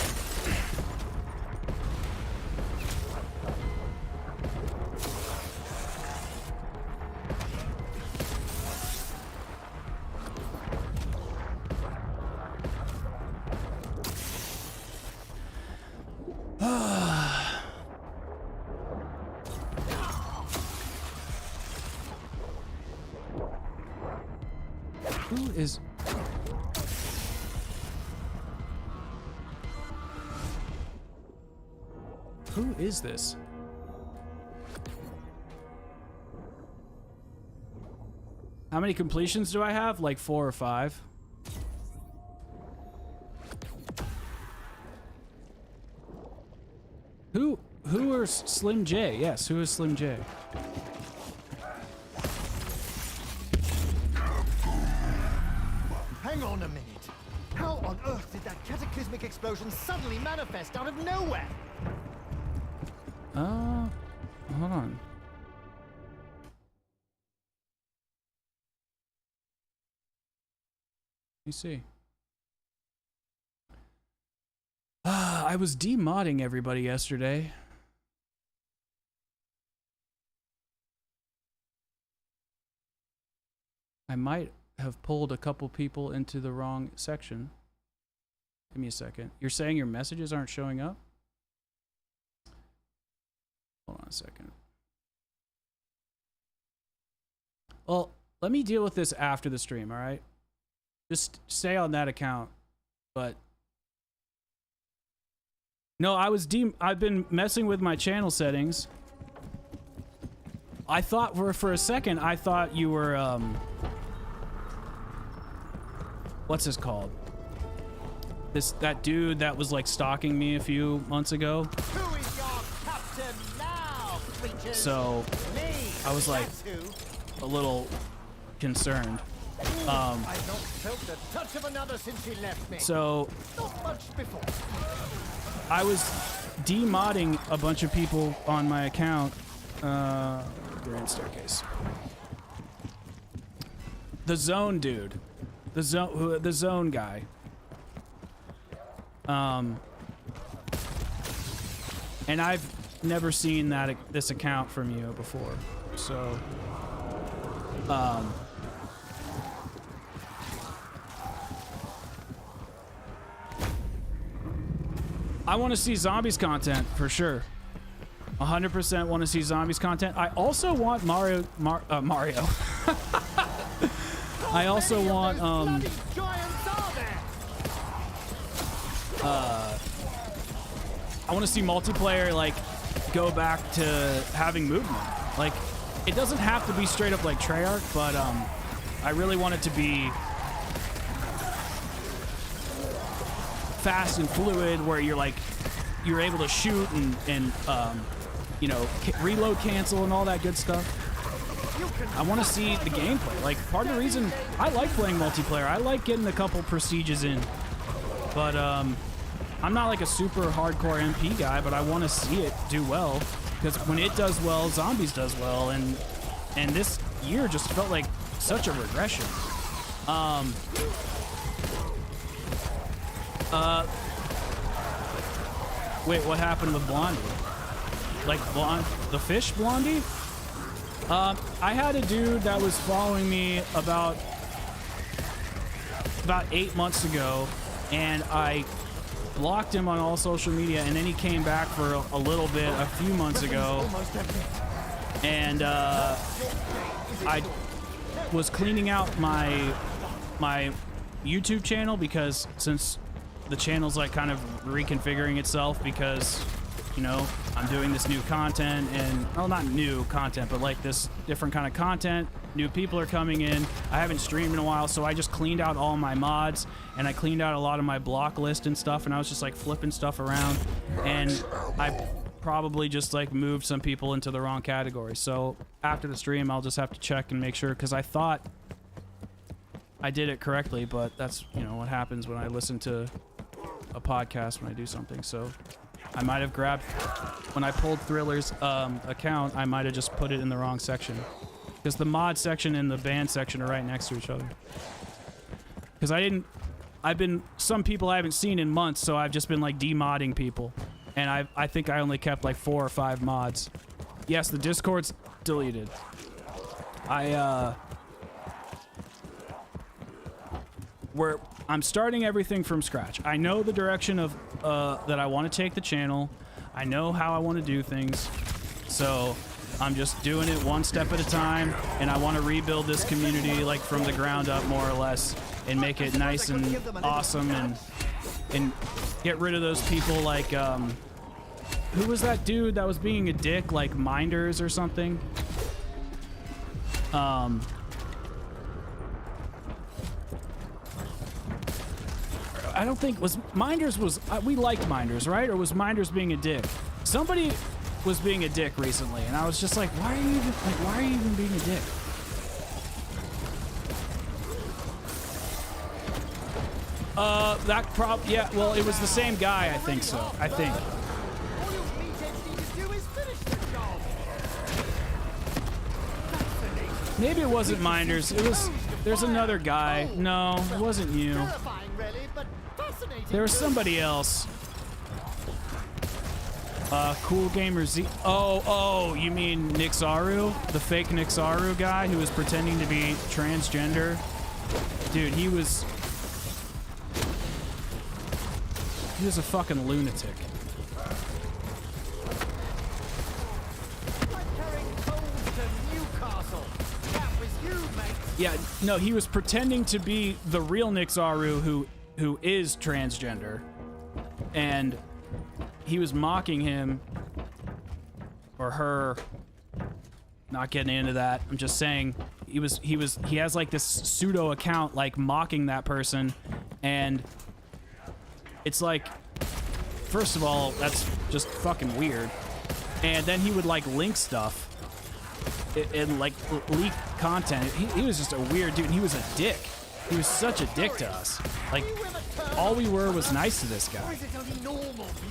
Who is... Who is this? How many completions do I have? Like 4 or 5. Who are Slim J? Yes, who is Slim J? Hang on a minute. How on earth did that cataclysmic explosion suddenly manifest out of nowhere? Hold on. me see. I was demodding everybody yesterday. I might have pulled a couple people into the wrong section. Give me a second. You're saying your messages aren't showing up? Hold on a second. Well, let me deal with this after the stream, all right? Just stay on that account. But no, I've been messing with my channel settings. I thought for a second I thought you were what's this called? That dude that was like stalking me a few months ago. Who is your captain now, creatures? So Me. I was like a little concerned. I've not felt the touch of another since he left me. So Not much before. I was demodding a bunch of people on my account. Grand staircase. The zone dude. The zone guy. And I've never seen this account from you before. So I want to see zombies content for sure. 100% want to see zombies content. I also want Mario. I also want I want to see multiplayer like go back to having movement. Like it doesn't have to be straight up like Treyarch, but I really want it to be fast and fluid where you're able to shoot and you know, reload cancel and all that good stuff. I want to see the gameplay. Like part of the reason I like playing multiplayer, I like getting a couple prestiges in, but I'm not like a super hardcore MP guy, but I want to see it do well because when it does well, zombies does well, and this year just felt like such a regression. Wait, what happened with Blondie? Like the fish Blondie? I had a dude that was following me about 8 months ago, and I blocked him on all social media, and then he came back for a little bit a few months ago, and I was cleaning out my YouTube channel because since the channel's like kind of reconfiguring itself because, you know, I'm doing this new content and, well, not new content, but like this different kind of content. New people are coming in. I haven't streamed in a while, so I just cleaned out all my mods and I cleaned out a lot of my block list and stuff, and I was just like flipping stuff around, and I probably just like moved some people into the wrong category. So after the stream, I'll just have to check and make sure, because I thought I did it correctly, but that's, you know, what happens when I listen to a podcast when I do something. So I might have grabbed, when I pulled Thriller's account, I might have just put it in the wrong section, because the mod section and the band section are right next to each other. Because some people I haven't seen in months, so I've just been like demodding people, and I think I only kept like 4 or 5 mods. Yes, the Discord's deleted. I'm starting everything from scratch. I know the direction of that I want to take the channel. I know how I want to do things. So I'm just doing it one step at a time, and I want to rebuild this community like from the ground up, more or less, and make it nice and awesome, and get rid of those people like who was that dude that was being a dick, like Minders or something? I don't think Minders was, we liked Minders, right? Or was Minders being a dick? Somebody was being a dick recently, and I was just like, why are you even being a dick? Yeah, well, it was the same guy, I think so. I think. Maybe it wasn't Minders. It There's another guy. No, it wasn't you. Terrifying, really, but fascinating. There was somebody else. Cool Gamer Z. Oh, you mean Nixaru? The fake Nixaru guy who was pretending to be transgender? Dude, he was a fucking lunatic. Yeah, no, he was pretending to be the real Nixaru who is transgender. And he was mocking him or her. Not getting into that. I'm just saying he has like this pseudo account like mocking that person, and it's like, first of all, that's just fucking weird. And then he would like link stuff and like leak content. He was just a weird dude. And he was a dick. He was such a dick to us. Like, all we were was nice to this guy.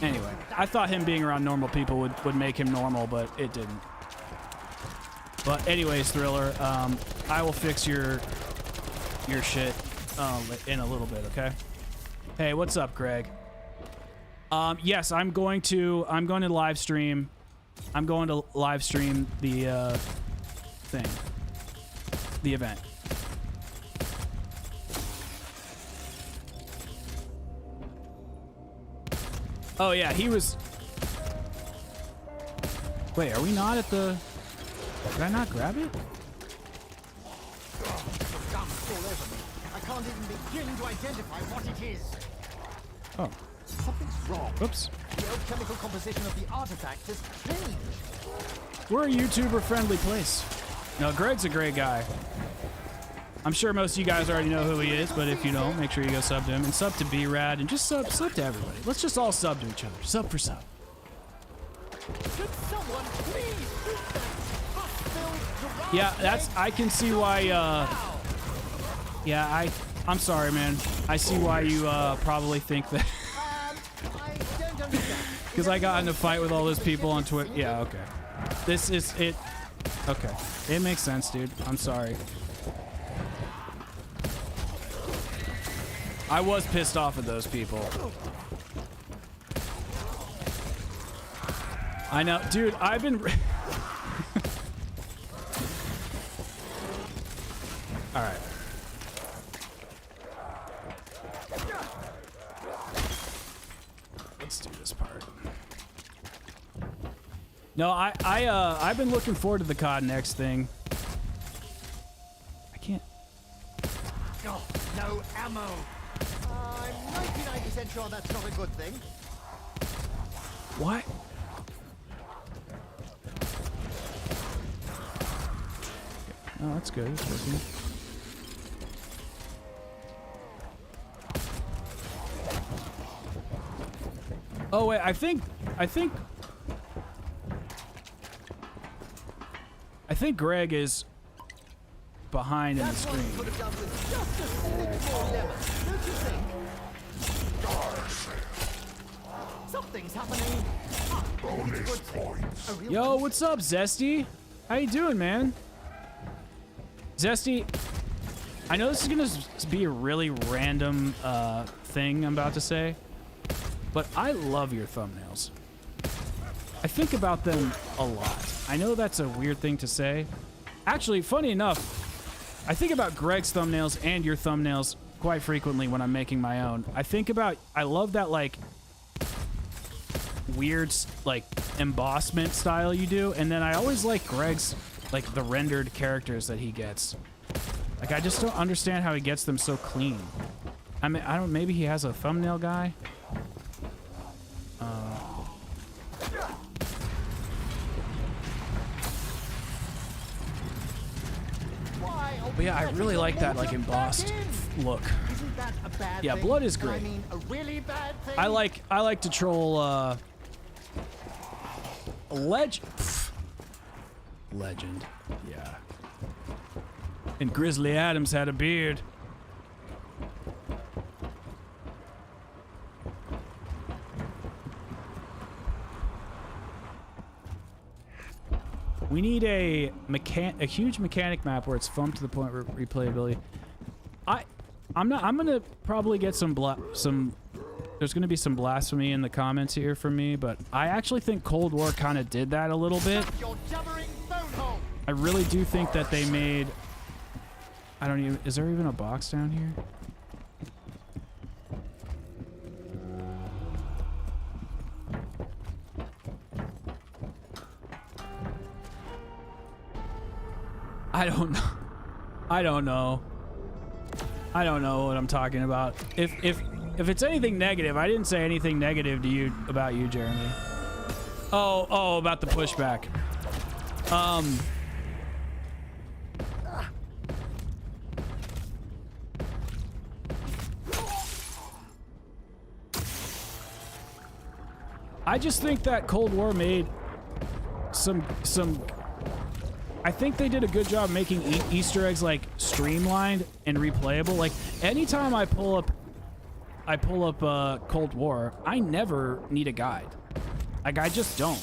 Anyway, I thought him being around normal people would make him normal, but it didn't. But anyways, Thriller, I will fix your shit in a little bit, okay? Hey, what's up, Greg? Yes, I'm going to live stream. I'm going to live stream the thing, the event. Oh yeah, he was. Wait, are we not at the? Did I not grab it? I can't even begin to identify what it is. Oh. Something's wrong. Oops. The alchemical composition of the artifact has changed. We're a YouTuber-friendly place. No, Greg's a great guy. I'm sure most of you guys already know who he is, but if you don't, make sure you go sub to him and sub to B-Rad and just sub to everybody. Let's just all sub to each other. Sub for sub. Could someone please shoot that pus-filled Yeah, I can see why, yeah, I'm sorry, man. I see why you, probably think that. I don't understand. Because I got in a fight with all those people on Twitter. Yeah, okay. This is it. Okay. It makes sense, dude. I'm sorry. I was pissed off at those people. I know. Dude, I've been... Alright. Let's do this part. No, I've been looking forward to the COD Next thing. I can't... Oh, no ammo. I'm 99% sure that's not a good thing. What? Oh, that's good. It's working. Oh wait, I think Greg is behind in the screen. Could have done with just a stick more lemon, don't you think? Something's happening. Bonus points. Yo, what's up, Zesty? How you doing, man? Zesty, I know this is gonna be a really random thing I'm about to say, but I love your thumbnails. I think about them a lot. I know that's a weird thing to say. Actually, funny enough, I think about Greg's thumbnails and your thumbnails quite frequently when I'm making my own. I love that, like, weird, like, embossment style you do, and then I always like Greg's, like, the rendered characters that he gets. Like, I just don't understand how he gets them so clean. I mean, I don't, maybe he has a thumbnail guy? But yeah, I really like that, like, embossed look. Isn't that a bad Yeah, thing? blood is great. I mean, a really bad thing? I like to troll, Legend. Yeah. And Grizzly Adams had a beard. We need a huge mechanic map where it's thumped to the point where replayability. I'm gonna probably get some there's gonna be some blasphemy in the comments here from me, but I actually think Cold War kind of did that a little bit. I really do think that they made, I don't even, is there even a box down here? I don't know. I don't know. I don't know what I'm talking about. If it's anything negative, I didn't say anything negative to you about you, Jeremy. Oh, about the pushback. I just think that Cold War made some I think they did a good job making Easter eggs like streamlined and replayable. Like anytime I pull up Cold War, I never need a guide. Like I just don't.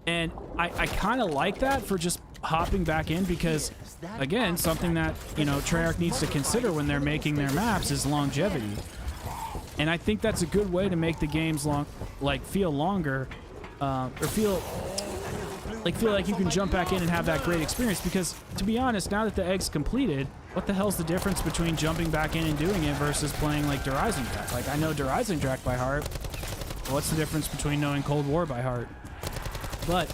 And I kind of like that for just hopping back in because, again, something that, you know, Treyarch needs to consider when they're making their maps is longevity. And I think that's a good way to make the games feel longer, or feel like you can jump back in and have that great experience. Because, to be honest, now that the egg's completed, what the hell's the difference between jumping back in and doing it versus playing like Der Eisendrache? Like, I know Der Eisendrache by heart. What's the difference between knowing Cold War by heart? But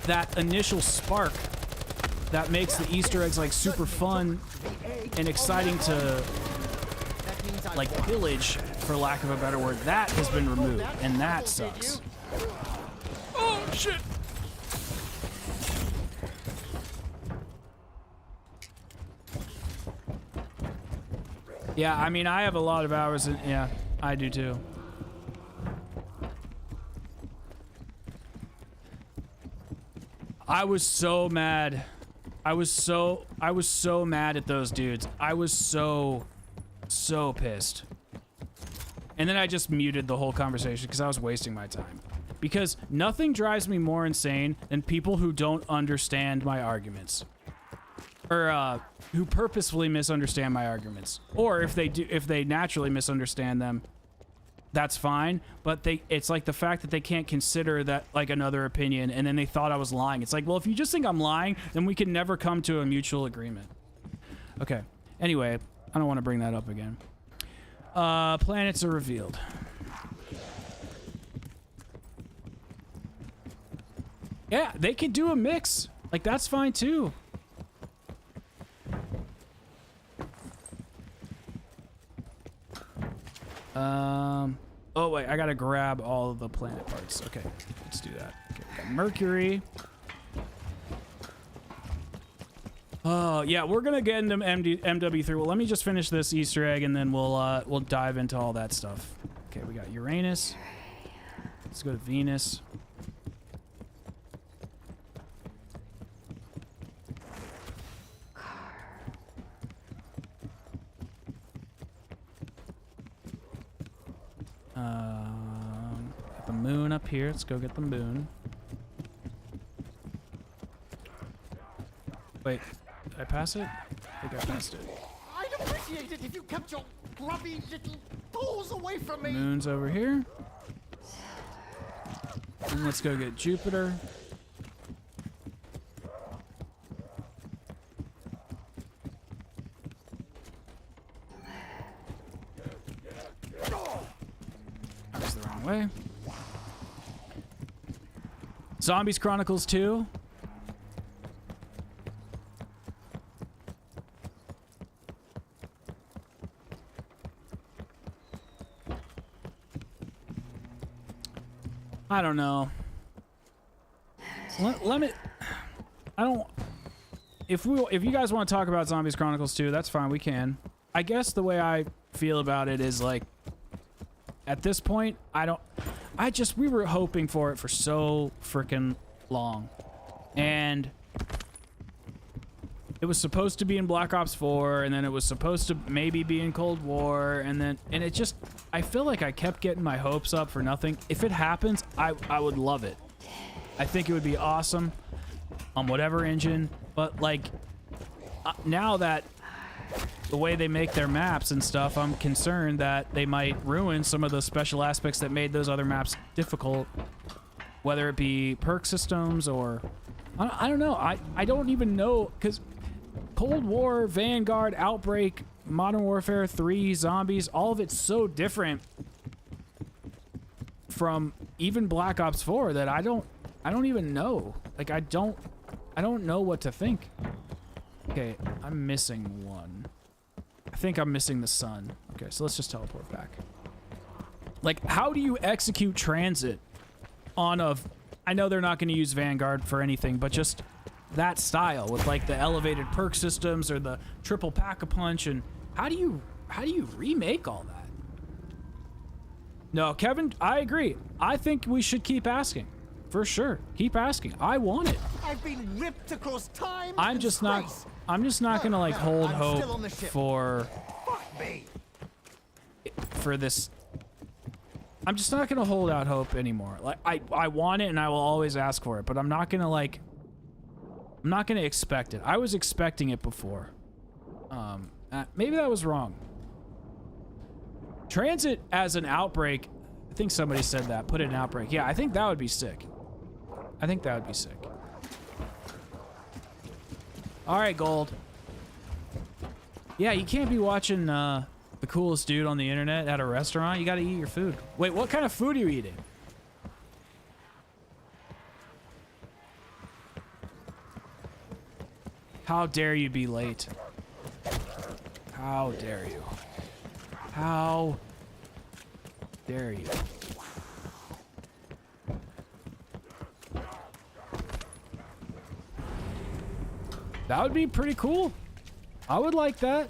that initial spark that makes the Easter eggs like super fun and exciting to like pillage, for lack of a better word, that has been removed, and that sucks. Oh shit! Yeah, I mean, I have a lot of hours in, yeah, I do too. I was so mad. I was so mad at those dudes. I was so pissed. And then I just muted the whole conversation because I was wasting my time. Because nothing drives me more insane than people who don't understand my arguments. Or who purposefully misunderstand my arguments. Or if they naturally misunderstand them, that's fine. But it's like the fact that they can't consider that like another opinion, and then they thought I was lying. It's like, well, if you just think I'm lying, then we can never come to a mutual agreement. Okay. Anyway, I don't want to bring that up again. Planets are revealed. Yeah, they could do a mix. Like, that's fine too. Oh wait, I gotta grab all of the planet parts. Okay, let's do that. Okay, we got Mercury. Oh yeah, we're gonna get into MW3. Well, let me just finish this Easter egg, and then we'll dive into all that stuff. Okay, we got Uranus. Let's go to Venus. Got the moon up here. Let's go get the moon. Wait, did I pass it? I think I passed it. I'd appreciate it if you kept your grubby little paws away from me. Moon's over here. And let's go get Jupiter. That's the wrong way. Zombies Chronicles 2. I don't know. Let me. I don't. If you guys want to talk about Zombies Chronicles 2, that's fine. We can. I guess the way I feel about it is like, at this point, we were hoping for it for so freaking long, and it was supposed to be in Black Ops 4, and then it was supposed to maybe be in Cold War, and it just, I feel like I kept getting my hopes up for nothing. If it happens, I would love it. I think it would be awesome on whatever engine, but like now that the way they make their maps and stuff, I'm concerned that they might ruin some of the special aspects that made those other maps difficult, whether it be perk systems or I don't know. I don't even know, because Cold War, Vanguard, Outbreak, Modern Warfare 3, Zombies, all of it's so different from even Black Ops 4 that I don't even know. Like, I don't know what to think. Okay, I'm missing one. I think I'm missing the sun. Okay, so let's just teleport back. Like, how do you execute transit on a... I know they're not going to use Vanguard for anything, but just that style with like the elevated perk systems or the triple pack-a-punch, and how do you remake all that? No, Kevin, I agree. I think we should keep asking. For sure. Keep asking. I want it. I've been ripped across time. I'm just not going to like hold hope for this. I'm just not going to hold out hope anymore. Like, I want it and I will always ask for it, but I'm not going to like, I'm not going to expect it. I was expecting it before. Maybe that was wrong. Transit as an Outbreak, I think somebody said that. Put it in Outbreak. Yeah, I think that would be sick. I think that would be sick. All right, Gold. Yeah, you can't be watching the coolest dude on the internet at a restaurant. You got to eat your food. Wait, what kind of food are you eating? How dare you be late? How dare you? How dare you? That would be pretty cool. I would like that.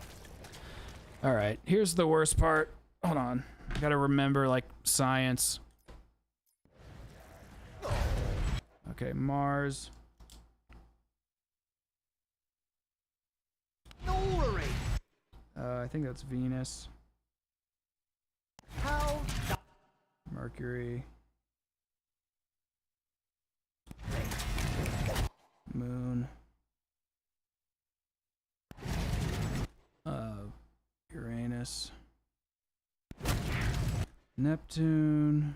All right, here's the worst part. Hold on. I gotta remember, like, science. Okay, Mars. I think that's Venus. Mercury. Moon. Uranus. Neptune.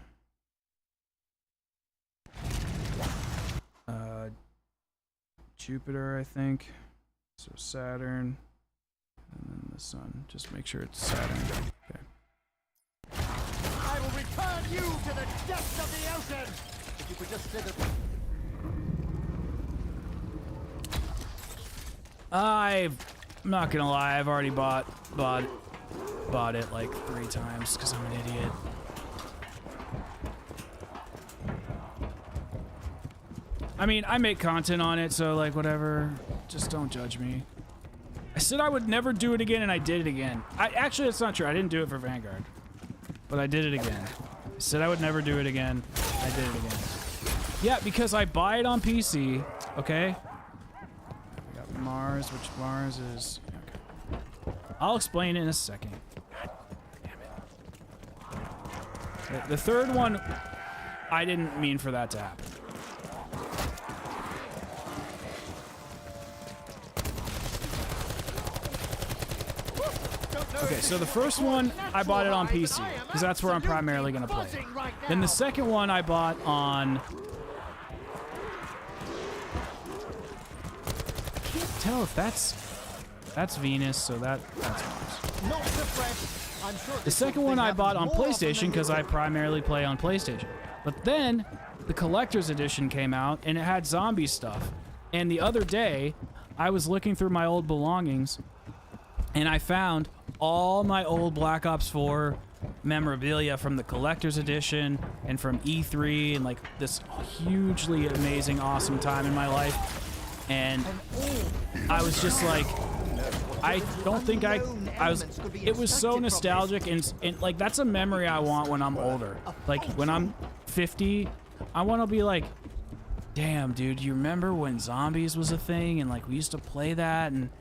Jupiter, I think. So Saturn. And then the sun. Just make sure it's Saturn. Okay. I will return you to the depths of the ocean! If you could just sit I'm not gonna lie, I've already bought it like 3 times because I'm an idiot. I mean, I make content on it, so like whatever. Just don't judge me. I said I would never do it again, and I did it again. Actually, that's not true. I didn't do it for Vanguard, but I did it again. I said I would never do it again. I did it again. Yeah, because I buy it on PC. Okay. We got Mars, which Mars is. Okay. I'll explain it in a second. God damn it. The third one, I didn't mean for that to happen. Okay, so the first one, I bought it on PC, because that's where I'm primarily going to play it. Then the second one I bought on... I can't tell if that's Venus, so that's Mars. The second one I bought on PlayStation, because I primarily play on PlayStation. But then, the Collector's Edition came out, and it had zombie stuff. And the other day, I was looking through my old belongings, and I found all my old Black Ops 4 memorabilia from the Collector's Edition and from E3 and like this hugely amazing, awesome time in my life. And I was just like, I don't think it was so nostalgic and like that's a memory I want when I'm older. Like when I'm 50, I want to be like, damn, dude, you remember when Zombies was a thing and like we used to play that and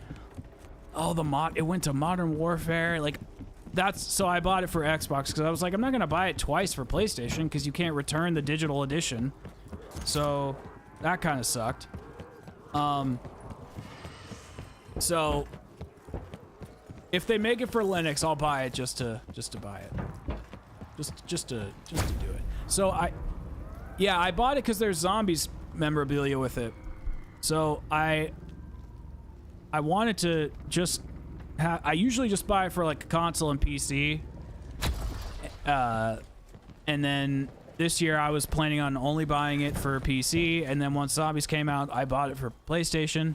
oh, it went to Modern Warfare. Like, so I bought it for Xbox because I was like, I'm not going to buy it twice for PlayStation because you can't return the digital edition. So that kind of sucked. So If they make it for Linux, I'll buy it just to buy it. Just to do it. So I bought it because there's zombies memorabilia with it. So I wanted to just I usually just buy it for like a console and PC. And then this year I was planning on only buying it for PC, and then once Zombies came out, I bought it for PlayStation.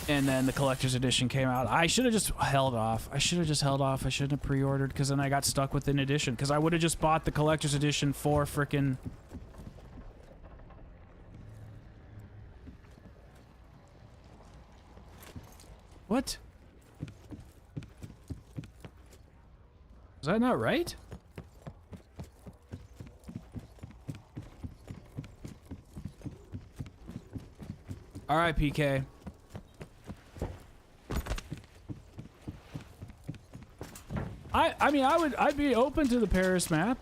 And then the collector's edition came out. I should have just held off. I shouldn't have pre-ordered, because then I got stuck with an edition. Because I would have just bought the collector's edition for frickin'... What? Is that not right? All right, PK. I mean, I'd be open to the Paris map.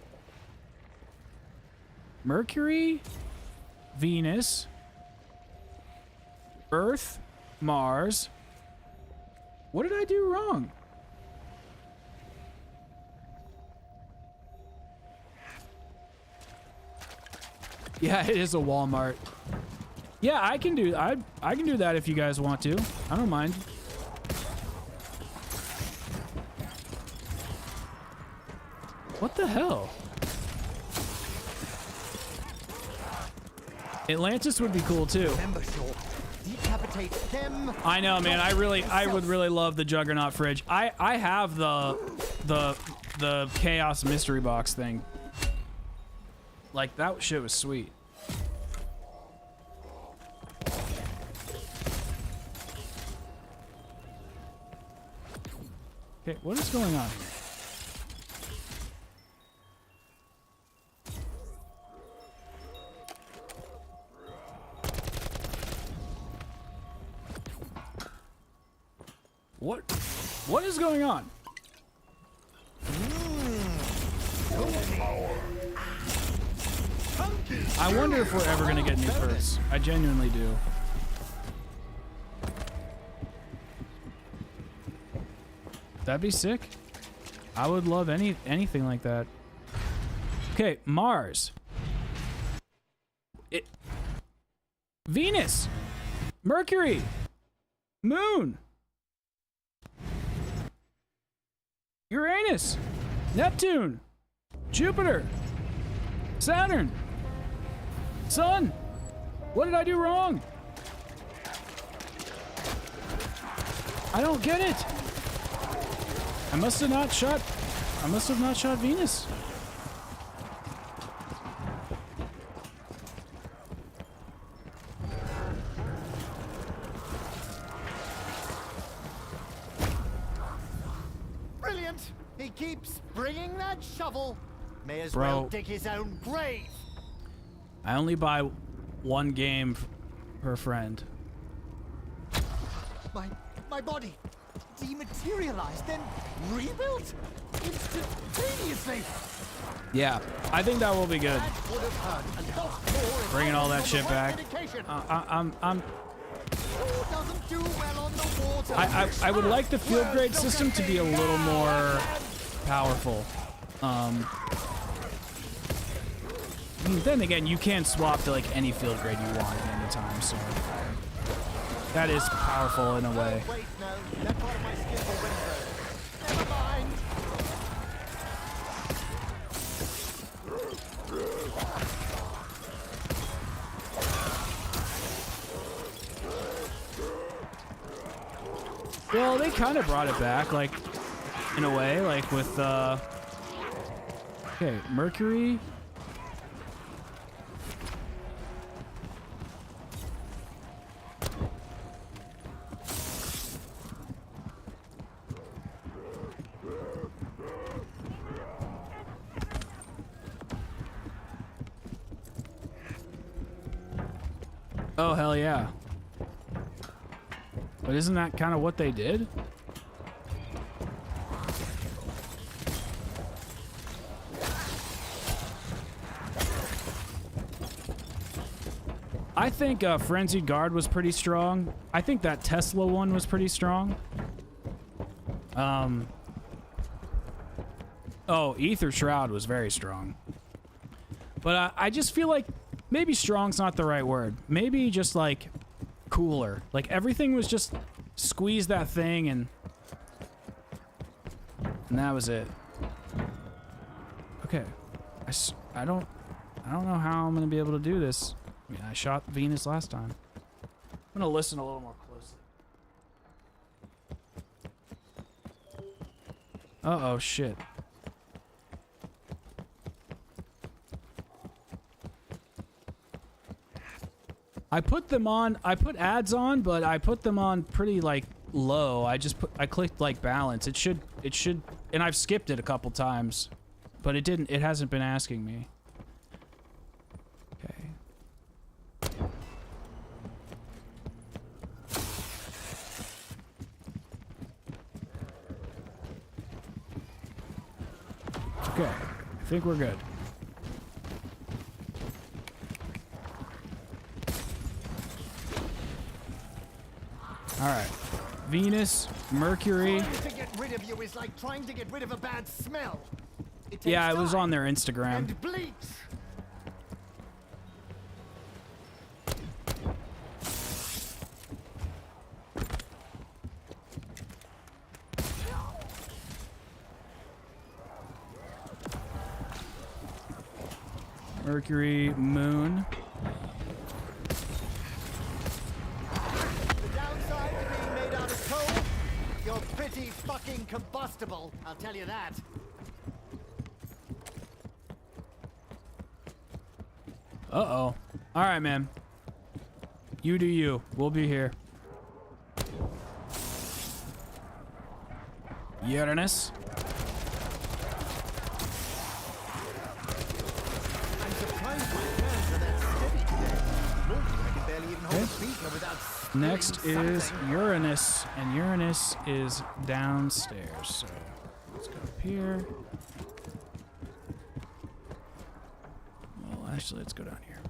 Mercury, Venus, Earth, Mars. What did I do wrong? Yeah, it is a Walmart. Yeah, I can do that if you guys want to. I don't mind. What the hell? Atlantis would be cool too. Decapitate them. I know, man. I would really love the Juggernaut fridge. I have the Chaos mystery box thing. Like, that shit was sweet. Okay, what is going on here? What is going on? I wonder if we're ever gonna get new perks. I genuinely do. That'd be sick. I would love anything like that. Okay, Mars. Venus. Mercury. Moon. Uranus. Neptune. Jupiter. Saturn. Sun. What did I do wrong? I don't get it. I must have not shot Venus. Brilliant. He keeps bringing that shovel. May as well dig his own grave. I only buy one game per friend. My body dematerialized, then rebuilt instantaneously. Yeah, I think that will be good. That would have hurt and helped more if Bringing all that I shit was back. medication. Who doesn't do well on the water? I would like the field grade system to be a little more powerful. I mean, then again, you can swap to like any field grade you want at any time, so that is powerful in a way. Wait, no. That part of my skin already hurt. Never mind. Well, they kind of brought it back, like, in a way, like with, okay, Mercury. Oh, hell yeah. But isn't that kind of what they did? I think Frenzied Guard was pretty strong. I think that Tesla one was pretty strong. Oh, Ether Shroud was very strong. But I just feel like maybe strong's not the right word. Maybe just like cooler. Like everything was just squeeze that thing and that was it. Okay. I don't know how I'm gonna be able to do this. I mean, I shot Venus last time. I'm gonna listen a little more closely. Uh-oh, shit. I put ads on, but I put them on pretty like low. I clicked like balance. It should, and I've skipped it a couple times, but it hasn't been asking me. Okay. Okay, I think we're good. All right, Venus, Mercury. Trying to get rid of you is like trying to get rid of a bad smell. Yeah, it was on their Instagram. And bleach. Mercury, Moon. You're pretty fucking combustible, I'll tell you that. Uh-oh. All right, man. You do you. We'll be here. Uranus. I'm surprised my hands are that steady today. Normally I can barely even hold a beaker without Next is Uranus, and Uranus is downstairs. So let's go up here. Well, actually, let's go down here.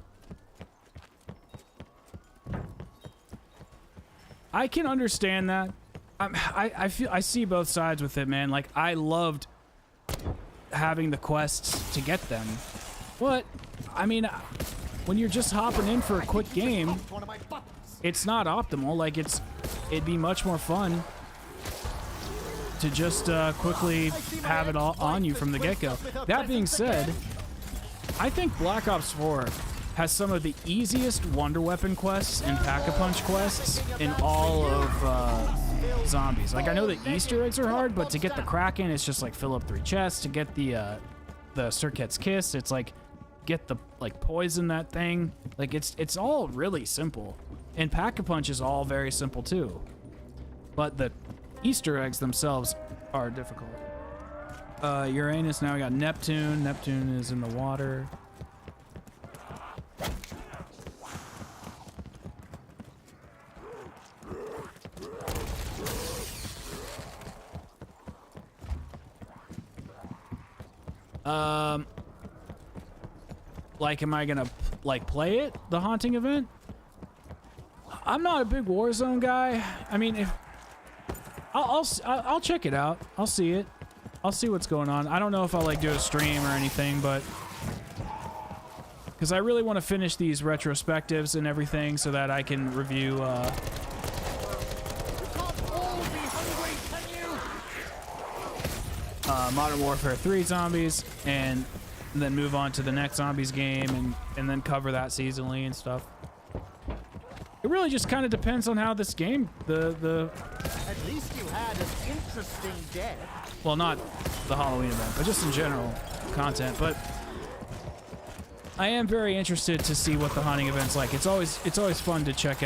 I can understand that. I see both sides with it, man. Like I loved having the quests to get them, but I mean, when you're just hopping in for a quick game, it's not optimal. Like it'd be much more fun to just quickly have it all on you from the get-go. That being said, I think Black Ops 4 has some of the easiest Wonder Weapon quests and Pack-a-Punch quests in all of zombies. Like I know the Easter eggs are hard, but to get the Kraken, it's just like fill up 3 chests. To get the Circuit's Kiss, it's like get the poison that thing. Like it's all really simple. And Pack-a-Punch is all very simple too. But the Easter eggs themselves are difficult. Uranus, now we got Neptune. Neptune is in the water. Like, am I gonna play it, the haunting event? I'm not a big Warzone guy. I mean, if I'll check it out. I'll see it. I'll see what's going on. I don't know if I'll do a stream or anything, but because I really want to finish these retrospectives and everything so that I can review. Modern Warfare 3 zombies, and then move on to the next zombies game, and then cover that seasonally and stuff. It really just kind of depends on how this game, the At least you had an interesting death. Well, not the Halloween event, but just in general content. But I am very interested to see what the haunting event's like. It's always fun to check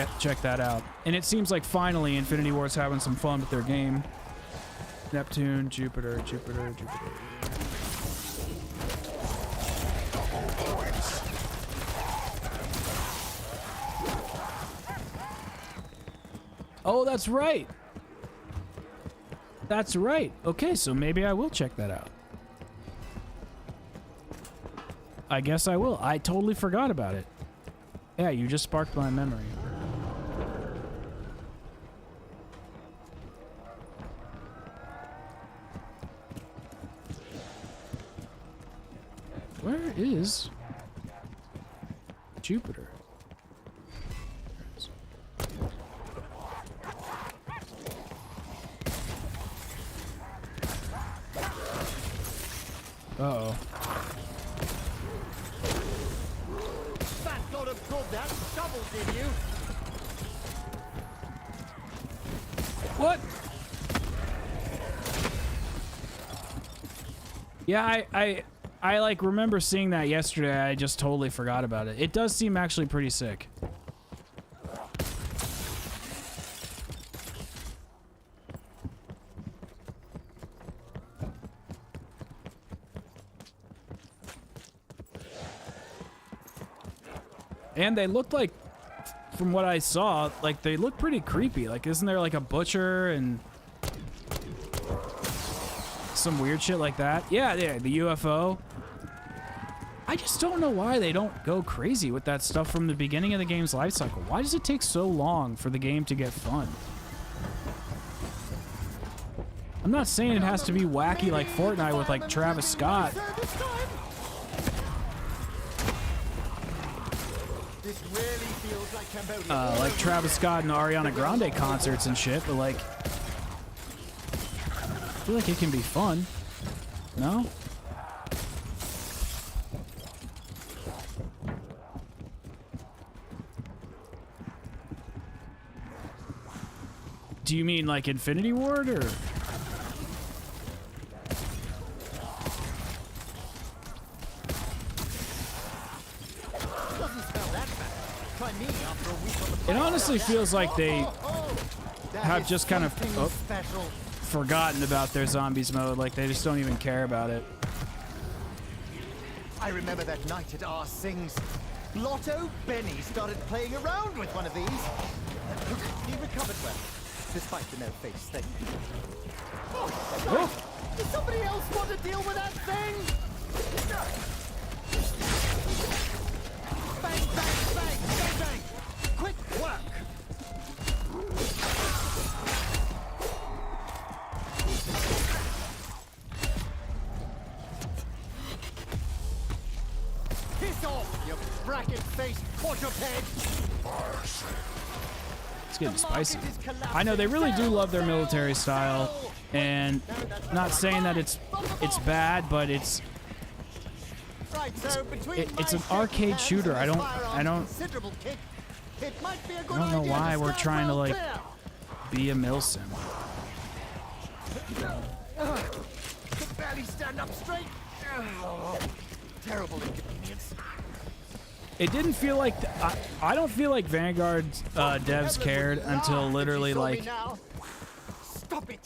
that out. And it seems like finally Infinity Ward's having some fun with their game. Neptune, Jupiter. Oh, that's right. That's right. Okay, so maybe I will check that out. I guess I will. I totally forgot about it. Yeah, you just sparked my memory. Where is Jupiter? Uh-oh. That got of good that shovels in you. What? Yeah, I like remember seeing that yesterday. I just totally forgot about it. It does seem actually pretty sick. And they looked like, from what I saw, like they look pretty creepy. Like, isn't there like a butcher and some weird shit like that? Yeah, the UFO. I just don't know why they don't go crazy with that stuff from the beginning of the game's life cycle. Why does it take so long for the game to get fun? I'm not saying it has to be wacky like Fortnite with like Travis Scott. This really feels like Cambodia. Like Travis Scott and Ariana Grande concerts and shit, but like, I feel like it can be fun. No? Do you mean like Infinity Ward or? It honestly feels like they have just kind of forgotten about their zombies mode. Like they just don't even care about it. I remember that night at R. Singh's. Blotto Benny started playing around with one of these. He recovered well, despite the no-face thing. Oh. Does somebody else want to deal with that thing? Bang, bang, bang, bang, bang. Quick work. Piss off, you bracket-faced quadruped! It's getting spicy. I know they really do love their military style, and not saying that it's bad, but it's an arcade shooter. I don't know why we're trying to like be a milsim. Could barely stand up straight. Terrible inconvenience. It didn't feel like I don't feel like Vanguard devs cared until literally like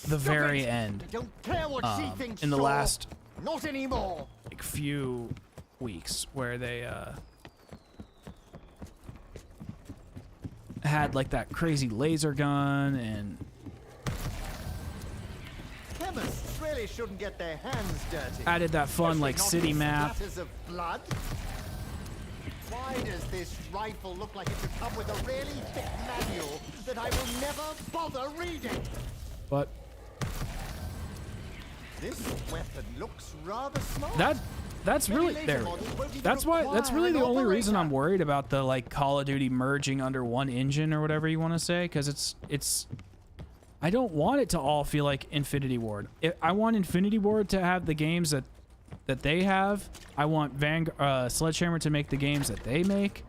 the very end. In the last not anymore. Like few weeks where they had like that crazy laser gun and chemists really shouldn't get their hands dirty. Added that fun like city map. Of blood. Why does this rifle look like it should come with a really thick manual that I will never bother reading? But this weapon looks rather smart. That's really there. That's really the only reason I'm worried about the like Call of Duty merging under one engine or whatever you want to say, because it's I don't want it to all feel like Infinity Ward. I want Infinity Ward to have the games that they have. I want Sledgehammer to make the games that they make.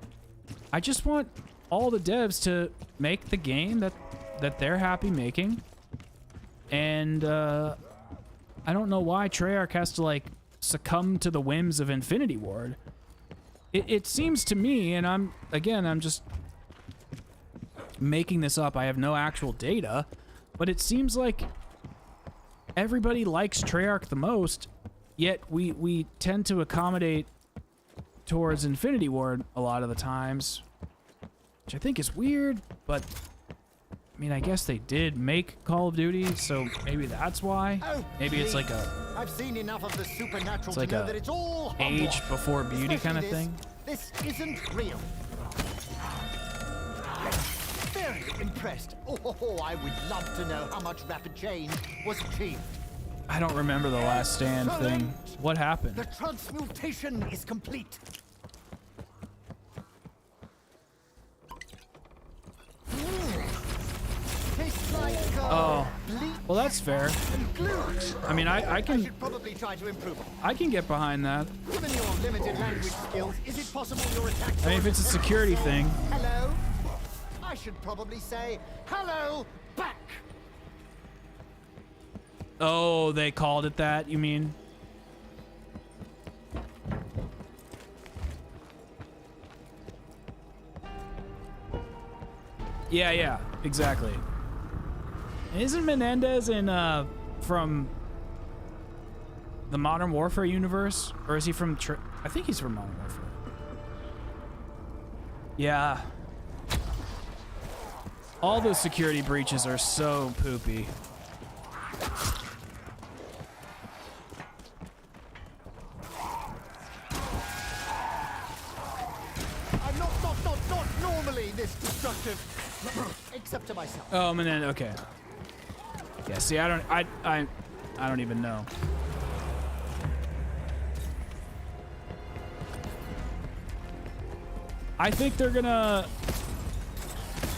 I just want all the devs to make the game that they're happy making. And I don't know why Treyarch has to like succumb to the whims of Infinity Ward. It seems to me, and I'm just making this up. I have no actual data, but it seems like everybody likes Treyarch the most. Yet we tend to accommodate towards Infinity Ward a lot of the times, which I think is weird, but I mean, I guess they did make Call of Duty, so maybe that's why. Maybe it's like I've seen enough of the supernatural like to know that it's all age before beauty kind of thing. This isn't real. Impressed. Oh, I would love to know how much rapid change was achieved. I don't remember the last stand thing. What happened? The transmutation is complete. Tastes like, bleach Well, that's fair. and glue. I mean, I I can should probably try to improve on. I can get behind that. Given your limited language skills, is it possible your attack? I mean, if it's a security thing. Hello? I should probably say hello back. Oh, they called it that, you mean? Yeah, exactly. Isn't Menendez in from the Modern Warfare universe, or is he from? I think he's from Modern Warfare. Yeah. All those security breaches are so poopy. I'm not normally this destructive, except to myself. Oh, Menendez. Okay. Yeah. See, I don't even know. I think they're gonna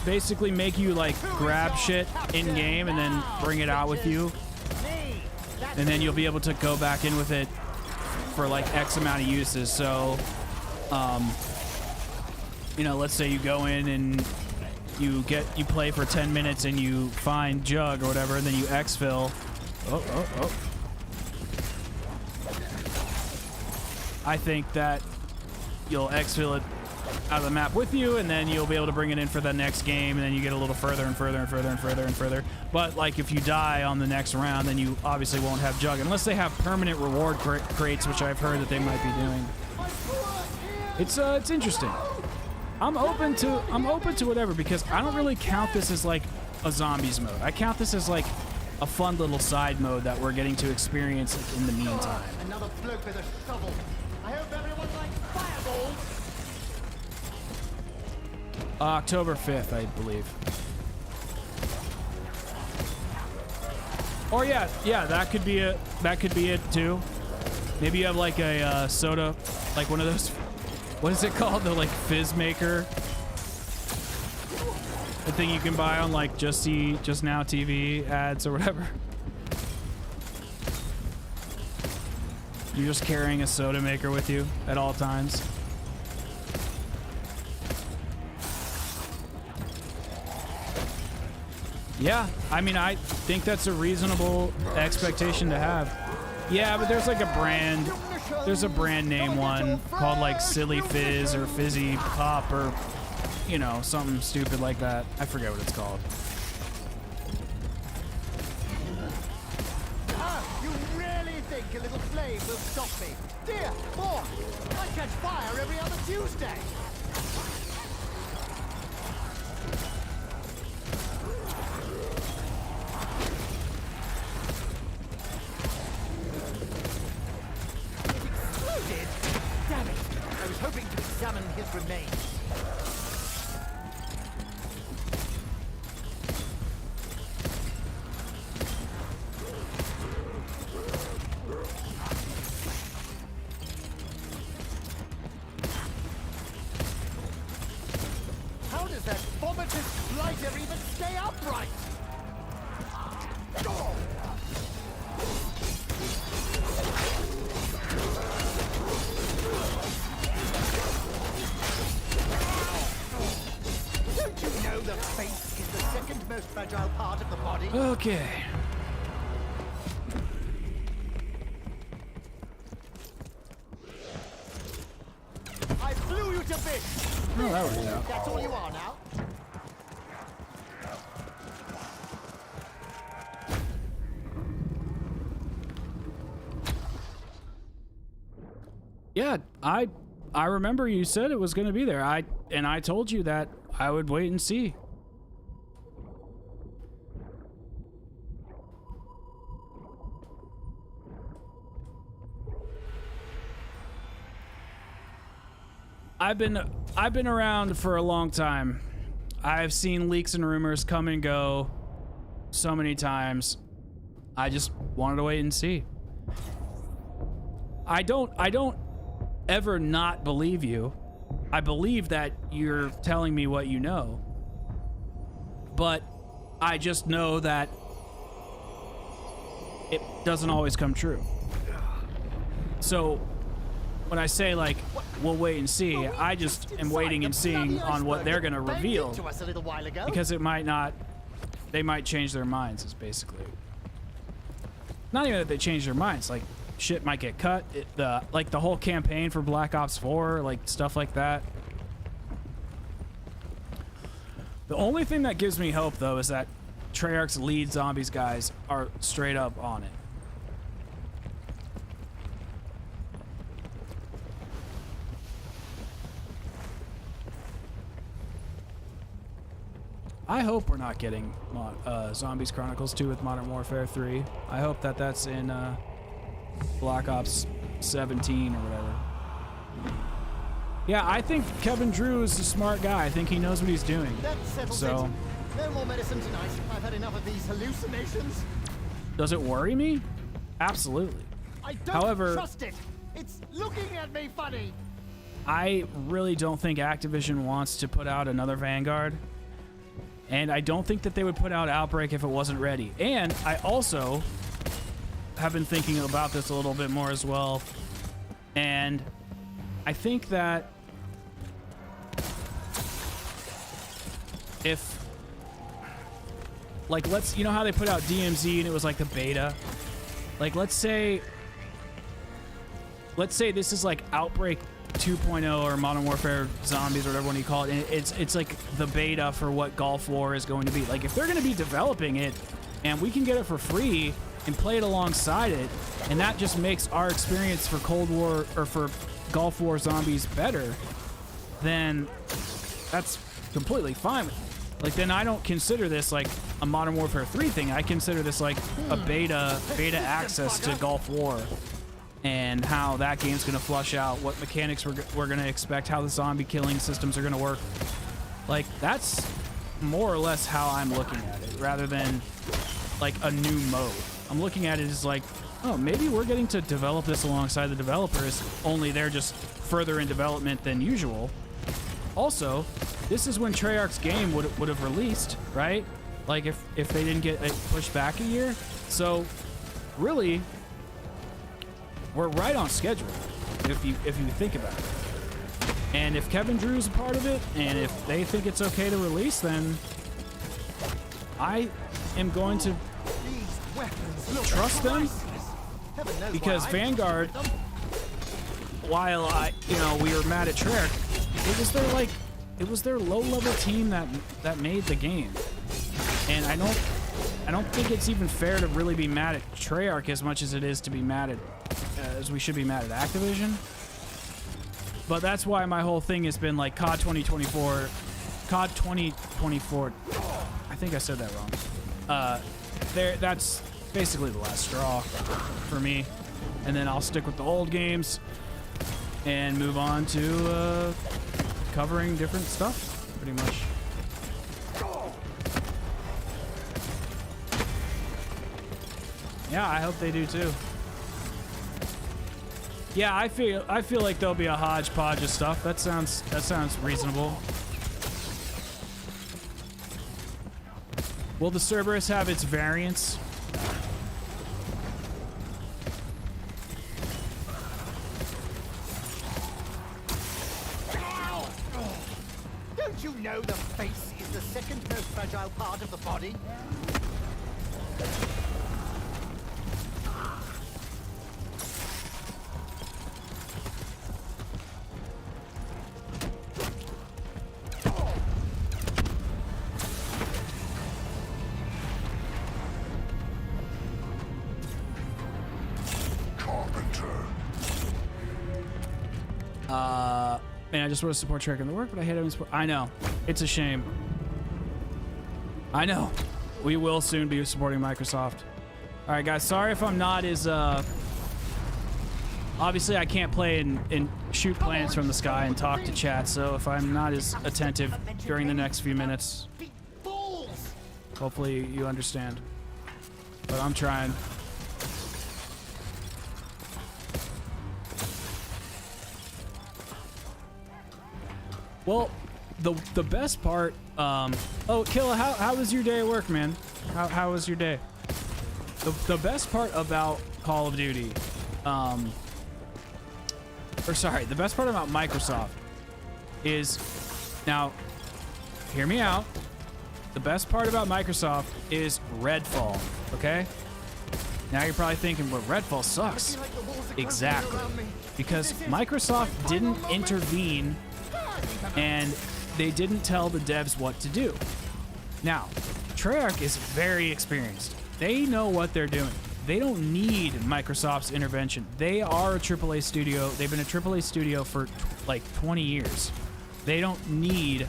basically make you like grab shit in game and then bring it out with you, and then you'll be able to go back in with it for like X amount of uses. So, you know, let's say you go in and you play for 10 minutes and you find Jug or whatever, and then you exfil. Oh. I think that you'll exfil it out of the map with you, and then you'll be able to bring it in for the next game, and then you get a little further and further and further and further and further. But like if you die on the next round, then you obviously won't have Jug unless they have permanent reward crates, which I've heard that they might be doing. It's interesting. I'm open to whatever, because I don't really count this as like a zombies mode. I count this as like a fun little side mode that we're getting to experience in the meantime. Another bloke with a shovel. I hope everyone likes fireballs. October 5th, I believe. Or yeah, that could be it too. Maybe you have like a soda, like one of those. What is it called? The like fizz maker. The thing you can buy on like Just Now TV ads or whatever. You're just carrying a soda maker with you at all times. Yeah, I mean, I think that's a reasonable expectation to have. Yeah, but there's like a brand, there's a brand name one called like Silly Fizz or Fizzy Pop or, you know, something stupid like that. I forget what it's called. You really think a little flame will stop me? Dear, more! I catch fire every other Tuesday! Damn it! I was hoping to examine his remains. How does that vomitous blighter even stay upright? Don't you know the face is the second most fragile part of the body? Okay. I flew you to bits! Oh, that worked out. That's all you are now? Yeah, I remember you said it was going to be there. I told you that I would wait and see. I've been around for a long time. I've seen leaks and rumors come and go so many times. I just wanted to wait and see. I don't ever not believe you. I believe that you're telling me what you know. But I just know that it doesn't always come true. So when I say, like, we'll wait and see, I just am waiting and seeing on what they're going to reveal. Because it might not, they might change their minds, is basically. Not even that they change their minds, like, shit might get cut. Like, the whole campaign for Black Ops 4, like, stuff like that. The only thing that gives me hope, though, is that Treyarch's lead zombies guys are straight up on it. I hope we're not getting Zombies Chronicles 2 with Modern Warfare 3. I hope that that's in Black Ops 17 or whatever. Yeah, I think Kevin Drew is a smart guy. I think he knows what he's doing. So, no more medicine tonight. I've had enough of these hallucinations. Does it worry me? Absolutely. I don't However, trust it. It's looking at me funny. I really don't think Activision wants to put out another Vanguard. And I don't think that they would put out Outbreak if it wasn't ready. And I also have been thinking about this a little bit more as well. And I think that if, like, you know how they put out DMZ and it was like the beta? Like, let's say this is like Outbreak 2.0 or Modern Warfare Zombies or whatever one you call it, and it's like the beta for what Gulf War is going to be. Like, if they're going to be developing it and we can get it for free and play it alongside it, and that just makes our experience for Cold War or for Gulf War Zombies better, then that's completely fine. Like, then I don't consider this like a Modern Warfare 3 thing. I consider this like a beta access to Gulf War, and how that game's gonna flush out, what mechanics we're gonna expect, how the zombie killing systems are gonna work. Like, that's more or less how I'm looking at it, rather than like a new mode. I'm looking at it as like, oh, maybe we're getting to develop this alongside the developers, only they're just further in development than usual. Also, this is when Treyarch's game would have released, right? Like, if they didn't get it pushed back a year. So really, we're right on schedule if you think about it. And if Kevin Drew's a part of it, and if they think it's okay to release, then I am going to trust them, because Vanguard, while we were mad at Treyarch, it was their low-level team that made the game. And I don't think it's even fair to really be mad at Treyarch as much as it is to be mad at as we should be mad at Activision. But that's why my whole thing has been like COD 2024. I think I said that wrong. That's basically the last straw for me. And then I'll stick with the old games and move on to covering different stuff, pretty much. Yeah, I hope they do too. Yeah, I feel like there'll be a hodgepodge of stuff. That sounds reasonable. Will the Cerberus have its variants? Don't you know the face is the second most fragile part of the body? Man, I just want to support Treyarch in the work, but I hate having support. I know. It's a shame. I know. We will soon be supporting Microsoft. Alright, guys. Sorry if I'm not as... Obviously, I can't play in shoot planes from the sky and talk to chat, so if I'm not as attentive during the next few minutes, hopefully you understand. But I'm trying. Well, the best part, oh, Killa, how was your day at work, man? How was your day? The best part about Call of Duty, the best part about Microsoft is, now, hear me out. The best part about Microsoft is Redfall, okay? Now you're probably thinking, well, Redfall sucks. Exactly. Because Microsoft didn't intervene and they didn't tell the devs what to do. Now, Treyarch is very experienced. They know what they're doing. They don't need Microsoft's intervention. They are a AAA studio. They've been a AAA studio for like 20 years. They don't need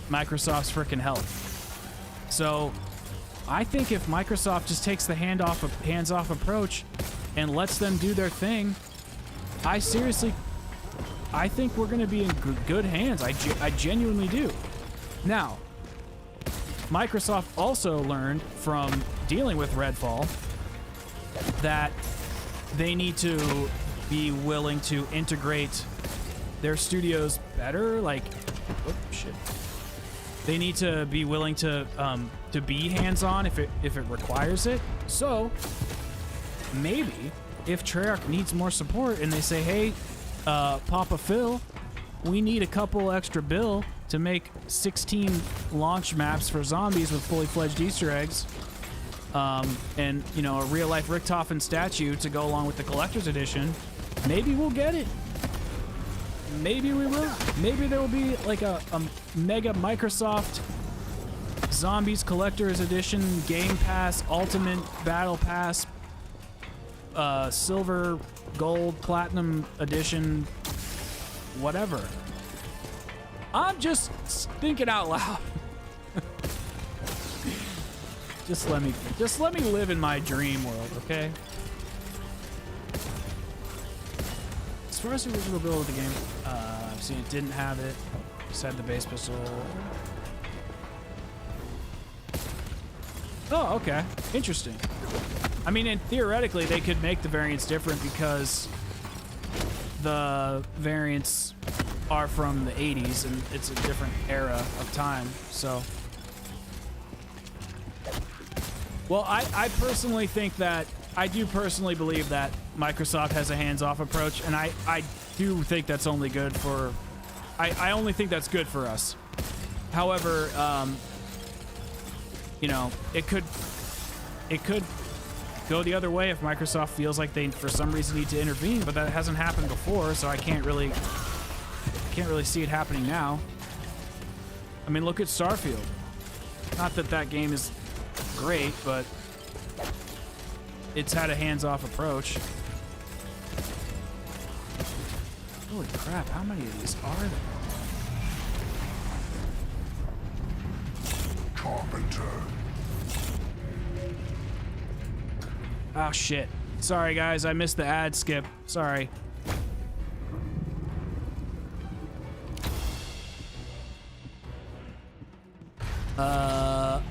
Microsoft's freaking help. So I think if Microsoft just takes the hands-off approach and lets them do their thing, I think we're going to be in good hands. I genuinely do. Now, Microsoft also learned from dealing with Redfall that they need to be willing to integrate their studios better. Like, oh shit. They need to be willing to be hands-on if it requires it. So maybe if Treyarch needs more support and they say, hey, Papa Phil, we need a couple extra bill to make 16 launch maps for zombies with fully fledged Easter eggs, and you know, a real-life Richtofen statue to go along with the collector's edition, maybe we'll get it. Maybe we will. Maybe there will be like a mega Microsoft Zombies Collector's Edition, Game Pass, Ultimate Battle Pass, Silver, Gold, Platinum Edition, whatever. I'm just thinking out loud. Just let me live in my dream world, okay? As far as the original build of the game, I've seen it didn't have it. Just had the base pistol. Oh, okay. Interesting. I mean, and theoretically, they could make the variants different because the variants are from the 80s and it's a different era of time, so. Well, I personally think that, I do personally believe that Microsoft has a hands-off approach, and I do think that's only good for, I only think that's good for us. However, you know, it could go the other way if Microsoft feels like they, for some reason, need to intervene, but that hasn't happened before, so I can't really see it happening now. I mean, look at Starfield. Not that that game is great, but it's had a hands-off approach. Holy crap, how many of these are there? Carpenter. Oh shit. Sorry guys, I missed the ad skip. Sorry.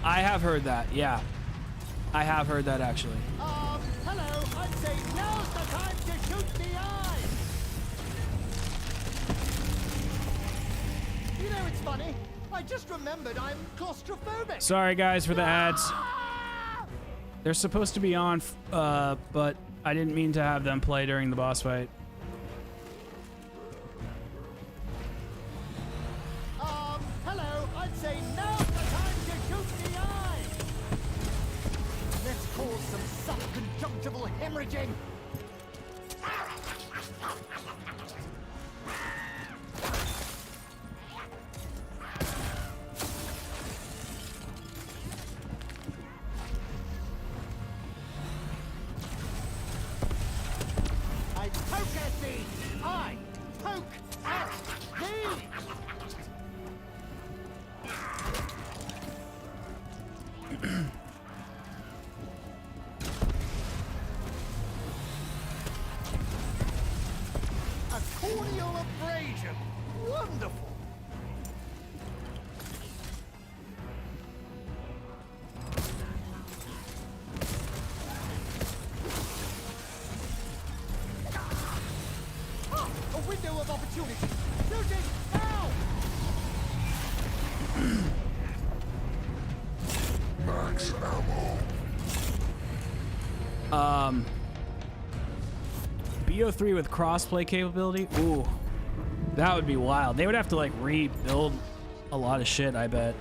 I have heard that, yeah. I have heard that actually. Hello, I'd say now's the time to shoot the eye! You know, it's funny. I just remembered I'm claustrophobic. Sorry guys for the ads. They're supposed to be on, but I didn't mean to have them play during the boss fight. Hello, I'd say now's the time to shoot the eye! Let's cause some subconjunctival hemorrhaging! I poke at thee! I poke at thee! A Corneal abrasion. Wonderful. Ah, a window of opportunity. Shoot it now. Max ammo. BO3 with crossplay capability? Ooh, that would be wild. They would have to like rebuild a lot of shit, I bet.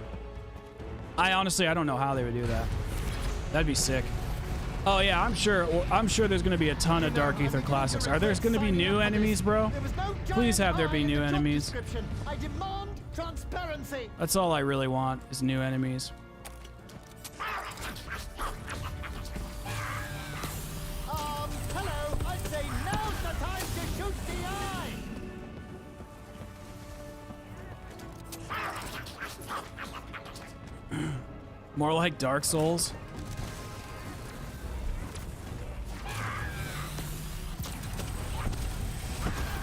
I don't know how they would do that. That'd be sick. Oh yeah, I'm sure there's gonna be a ton of Dark Ether classics. Are there gonna be new enemies, bro? Please have there be new enemies. I demand transparency. That's all I really want is new enemies. Hello. I'd say now's the time to shoot the eye. More like Dark Souls.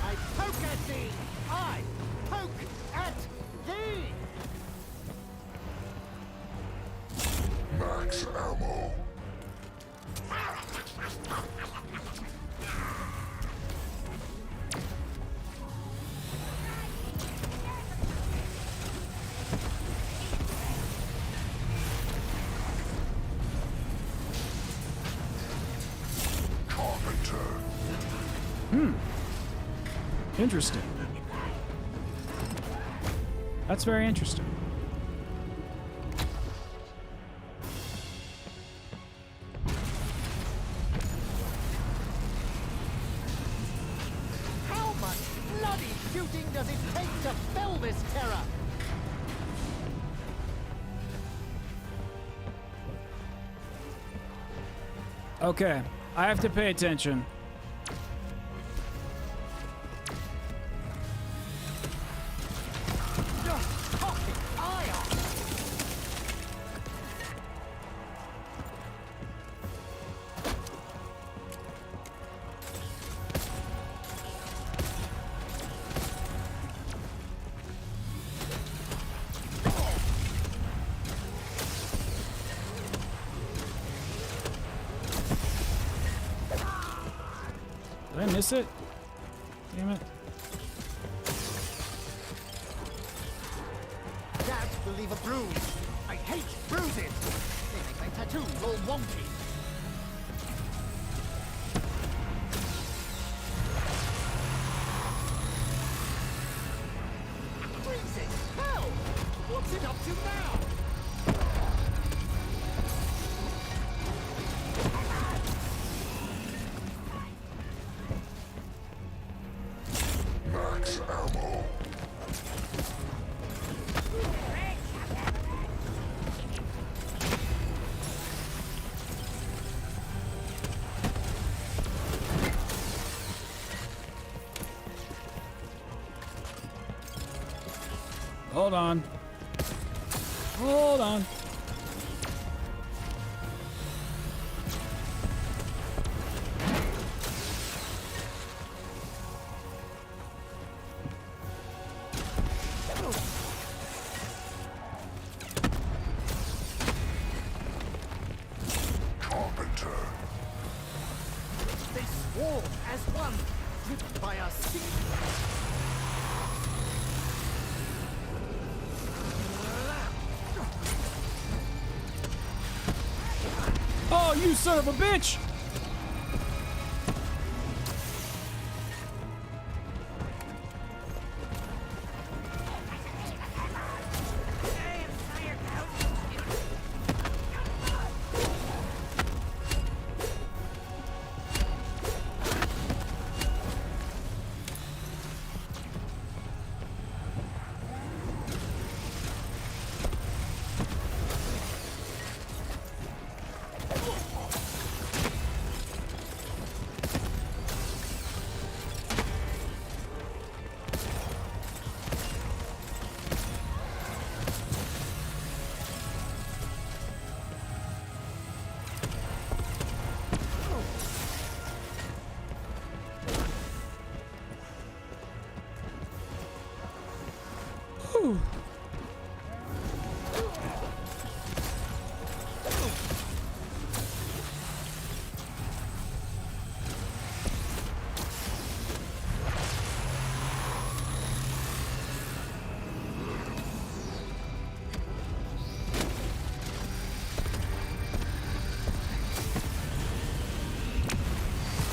I poke at thee. I poke at thee. Max ammo. Interesting. That's very interesting. How much bloody shooting does it take to fell this terror? Okay, I have to pay attention. Did I miss it? Damn it. Dad will leave a bruise. I hate bruises. They make my tattoos all wonky. Freezing hell! What's it up to now? Max ammo. Hold on. Hold on. Carpenter. They swarm as one, gripped by a single. Oh, you son of a bitch!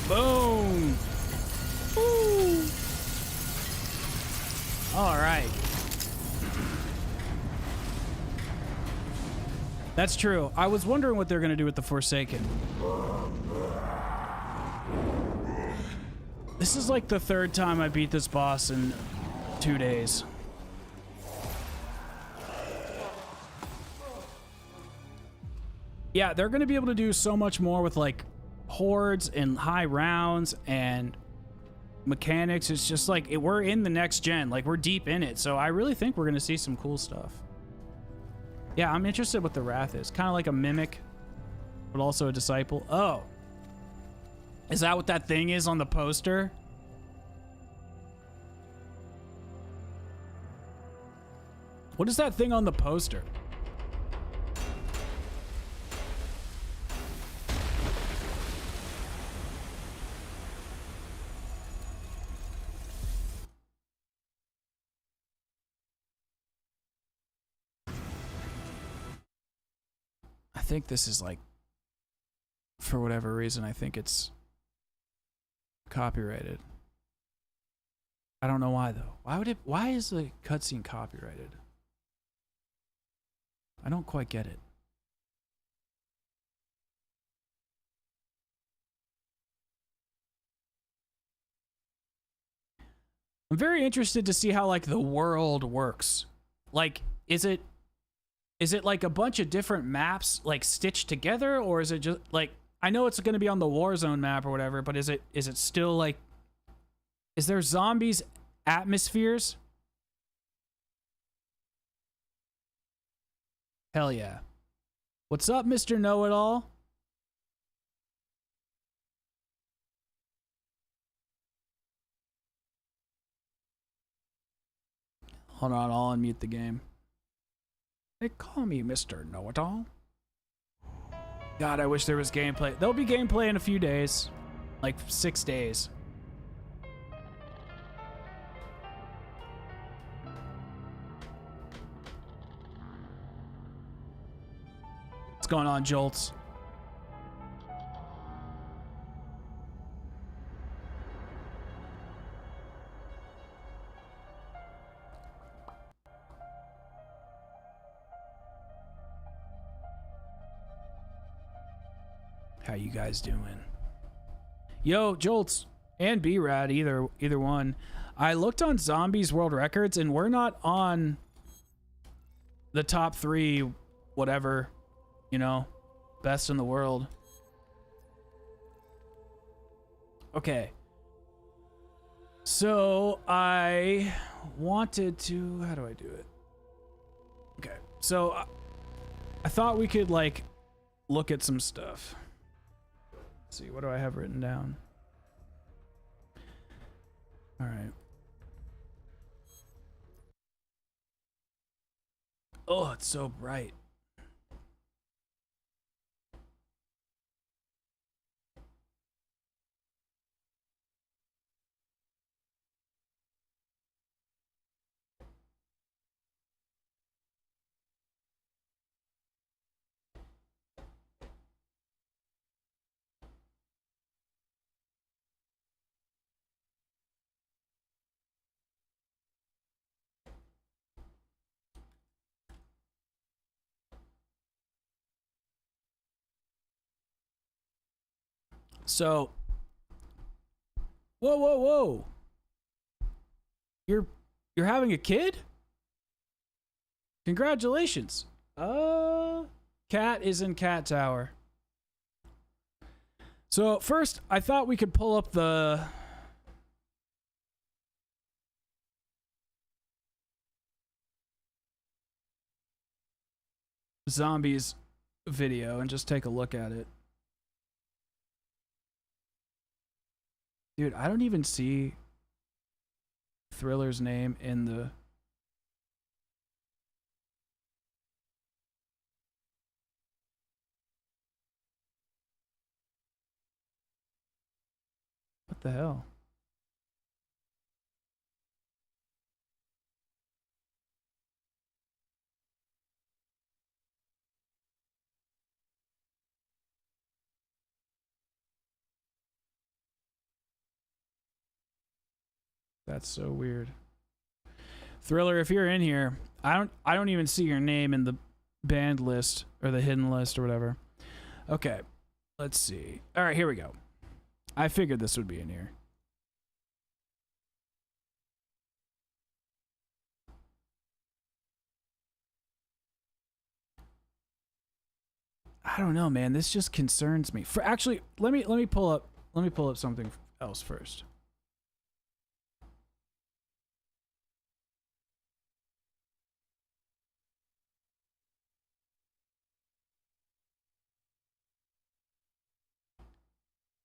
Boom. Woo. All right. That's true. I was wondering what they're going to do with the Forsaken. This is like the third time I beat this boss in 2 days. Yeah, they're going to be able to do so much more with like hordes and high rounds and mechanics. It's just like we're in the next gen, like we're deep in it. So I really think we're going to see some cool stuff. Yeah, I'm interested what the Wrath is. Kind of like a mimic, but also a disciple. Oh, is that what that thing is on the poster? What is that thing on the poster? I think this is like, for whatever reason, I think it's copyrighted. I don't know why though. Why is the cutscene copyrighted? I don't quite get it. I'm very interested to see how like the world works. Like, is it like a bunch of different maps like stitched together, or is it just like, I know it's going to be on the Warzone map or whatever, but is it still like, is there zombies atmospheres? Hell yeah. What's up, Mr. Know-It-All? Hold on, I'll unmute the game. They call me Mr. Know-It-All. God, I wish there was gameplay. There'll be gameplay in a few days. Like 6 days. What's going on, Jolts? How you guys doing? Yo, Jolts and B-Rad, either one. I looked on Zombies World Records and we're not on the top 3 whatever, you know, best in the world. Okay. So I wanted to, how do I do it? Okay. So I thought we could like look at some stuff. Let's see, what do I have written down? All right. Oh, it's so bright. So, whoa. You're having a kid? Congratulations. Cat is in Cat Tower. So, first, I thought we could pull up the Zombies video and just take a look at it. Dude, I don't even see Thriller's name in the... What the hell? That's so weird. Thriller, if you're in here, I don't even see your name in the banned list or the hidden list or whatever. Okay, let's see. All right, here we go. I figured this would be in here. I don't know, man. This just concerns me. For actually, let me pull up something else first.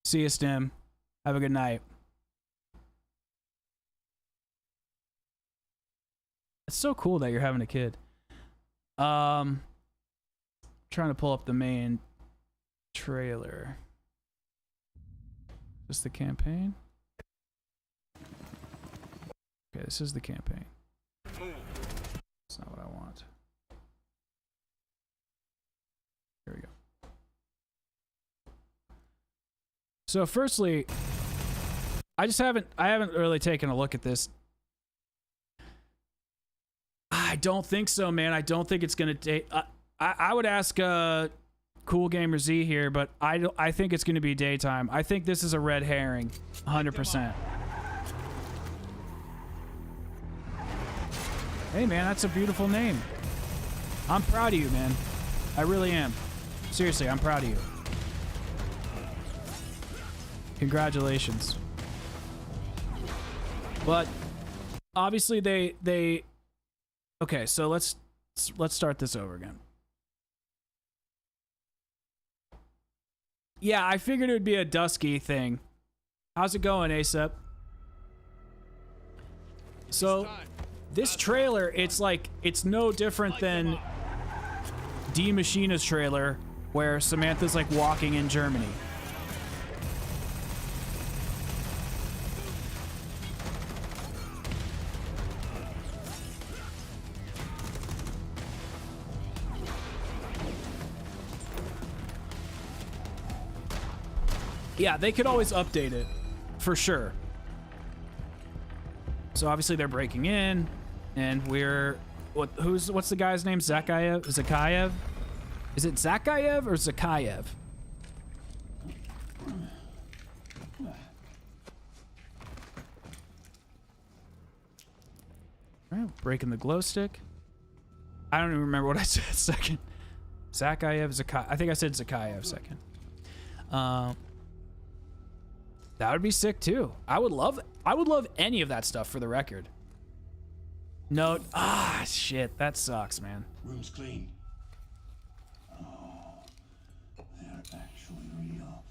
See you, Stim. Have a good night. It's so cool that you're having a kid. Trying to pull up the main trailer. Is this the campaign? Okay, this is the campaign. That's not what I want. Here we go. So firstly, I haven't really taken a look at this. I don't think so, man. I don't think it's gonna take. I would ask Cool Gamer Z here, but I think it's gonna be daytime. I think this is a red herring, 100%. Hey, man, that's a beautiful name. I'm proud of you, man. I really am. Seriously, I'm proud of you. Congratulations. But obviously they okay, so let's start this over again. Yeah, I figured it would be a Dusky thing. How's it going, ASAP? So this trailer, it's no different than D Machina's trailer where Samantha's like walking in Germany. Yeah, they could always update it, for sure. So obviously they're breaking in, and what's the guy's name? Zakayev? Is it Zakayev or Zakayev? All right, breaking the glow stick. I don't even remember what I said second. Zakayev, I think I said Zakayev second. That would be sick too. I would love any of that stuff for the record. No, shit, that sucks, man. Room's clean. Oh, they're actually real.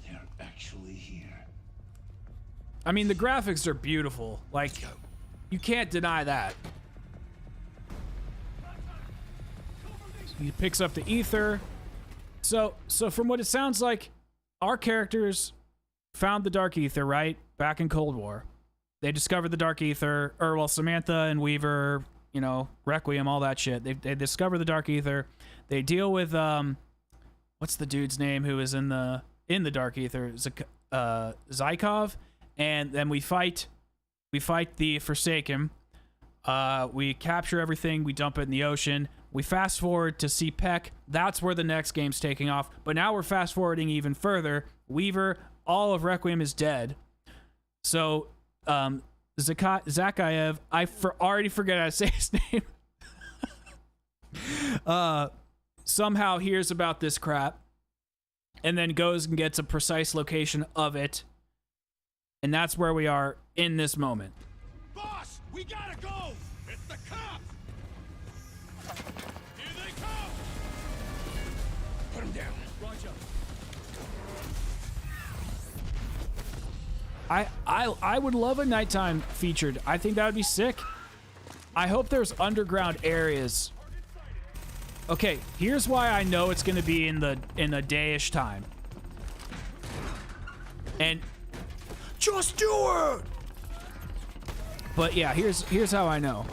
They're actually here. I mean, the graphics are beautiful. Like, you can't deny that. He picks up the ether. So from what it sounds like, our characters found the Dark Ether, right? Back in Cold War. They discovered the Dark Ether, or well, Samantha and Weaver, you know, Requiem, all that shit. They discover the Dark Ether. They deal with what's the dude's name who is in the Dark Ether? Zykov, and then we fight the Forsaken. We capture everything, we dump it in the ocean. We fast forward to see Peck. That's where the next game's taking off. But now we're fast forwarding even further. Weaver, all of Requiem is dead. So, Zakayev, already forget how to say his name. Somehow hears about this crap and then goes and gets a precise location of it. And that's where we are in this moment. Boss, we gotta go! It's the cops! Here they come! Put him down. Roger. I would love a nighttime featured. I think that would be sick. I hope there's underground areas. Okay, here's why I know it's gonna be in a dayish time. And just do it. But yeah, here's how I know.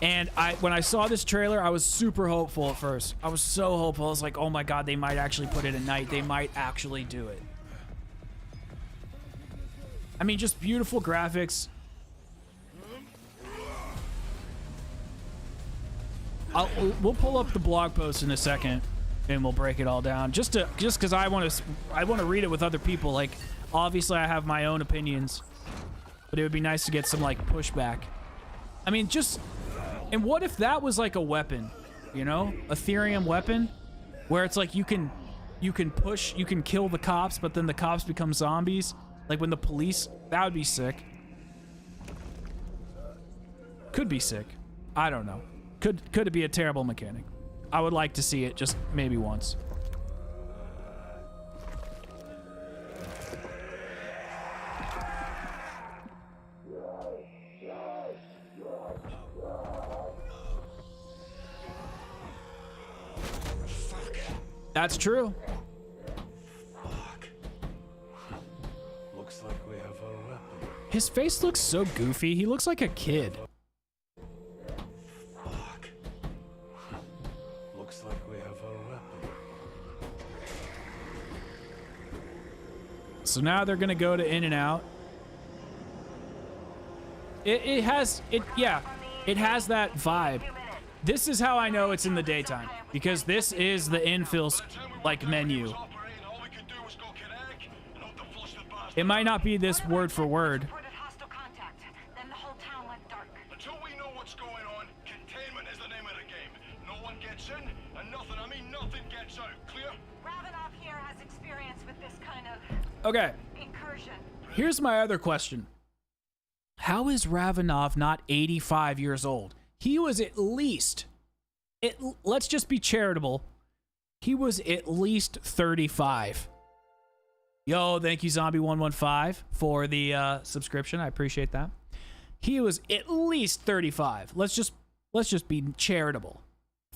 And when I saw this trailer, I was super hopeful at first. I was so hopeful. I was like, oh my god, they might actually put it at night. They might actually do it. I mean, just beautiful graphics. We'll pull up the blog post in a second, and we'll break it all down. Just because I want to read it with other people. Like, obviously, I have my own opinions, but it would be nice to get some like pushback. I mean, and what if that was like a weapon, you know, a Ethereum weapon, where it's like you can kill the cops, but then the cops become zombies. Like when the police, that would be sick. Could be sick. I don't know. Could it be a terrible mechanic? I would like to see it just maybe once. That's true. Fuck. Looks like we have a weapon. His face looks so goofy. He looks like a kid. Fuck. Looks like we have a weapon. So now they're gonna go to In and Out. It has that vibe. This is how I know it's in the daytime, because this is the infill like menu. It might not be this word for word. Until we know what's going on, containment is the name of the game. No one gets in, and nothing gets out. Clear? Ravenov here has experience with this kind of Okay, incursion. here's my other question. How is Ravenov not 85 years old? He was at least, let's just be charitable, he was at least 35. Yo, thank you Zombie115 for the subscription. I appreciate that. He was at least 35. Let's just be charitable.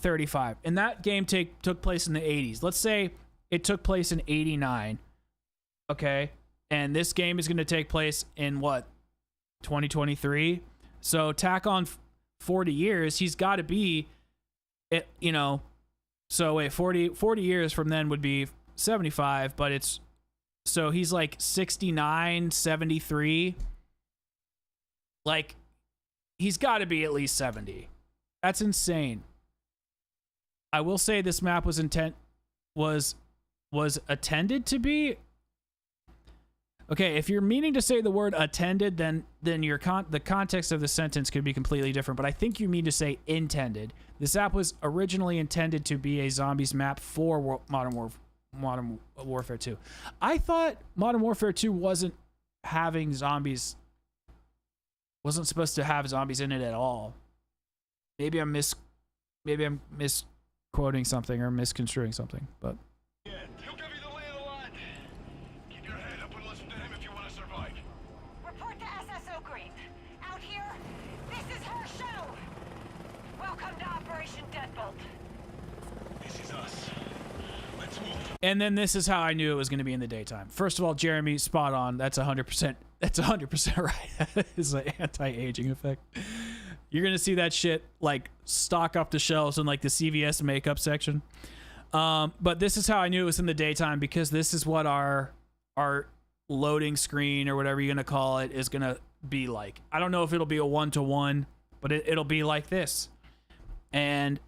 35. And that game took place in the 80s. Let's say it took place in 89. Okay? And this game is going to take place in what? 2023? So tack on 40 years, he's got to be, you know, so wait, 40 years from then would be 75, but it's, so he's like 69, 73. Like, he's got to be at least 70. That's insane. I will say this map was attended to be. Okay, if you're meaning to say the word attended, then the context of the sentence could be completely different, but I think you mean to say intended. This app was originally intended to be a zombies map for Modern Warfare 2. I thought Modern Warfare 2 wasn't supposed to have zombies in it at all. Maybe I'm misquoting something or misconstruing something, but Yeah, he'll give you the lay of the land. Keep your head up and listen to him if you want to survive. Report to SSO Green. Out here, this is her show. Welcome to Operation Deadbolt. This is us. Let's move. and then this is how I knew it was going to be in the daytime. First of all, Jeremy, spot on. That's 100%. That's 100% right. That is an anti-aging effect. You're going to see that shit like stock up the shelves in like the CVS makeup section. But this is how I knew it was in the daytime, because this is what our loading screen or whatever you're going to call it is going to be like. I don't know if it'll be a 1-to-1, but it'll be like this. And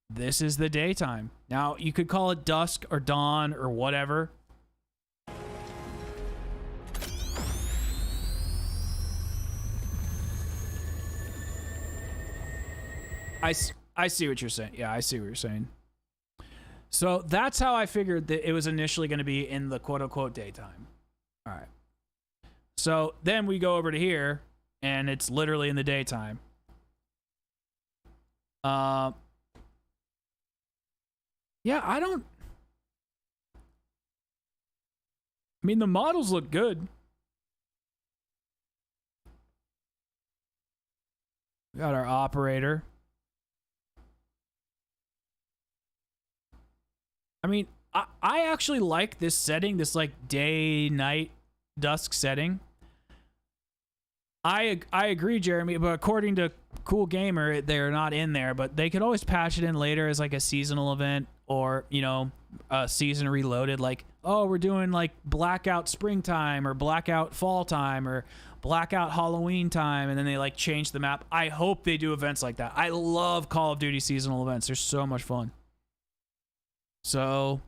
this is the daytime. Now, you could call it dusk or dawn or whatever. I see what you're saying. Yeah, I see what you're saying. So that's how I figured that it was initially going to be in the quote-unquote daytime. All right. So then we go over to here, and it's literally in the daytime. Yeah, I mean, the models look good. We got our operator. I mean, I actually like this setting, this like day, night, dusk setting. I agree, Jeremy, but according to Cool Gamer, they're not in there, but they could always patch it in later as like a seasonal event or, you know, a season reloaded. Like, oh, we're doing like blackout springtime or blackout fall time or blackout Halloween time, and then they like change the map. I hope they do events like that. I love Call of Duty seasonal events. They're so much fun. So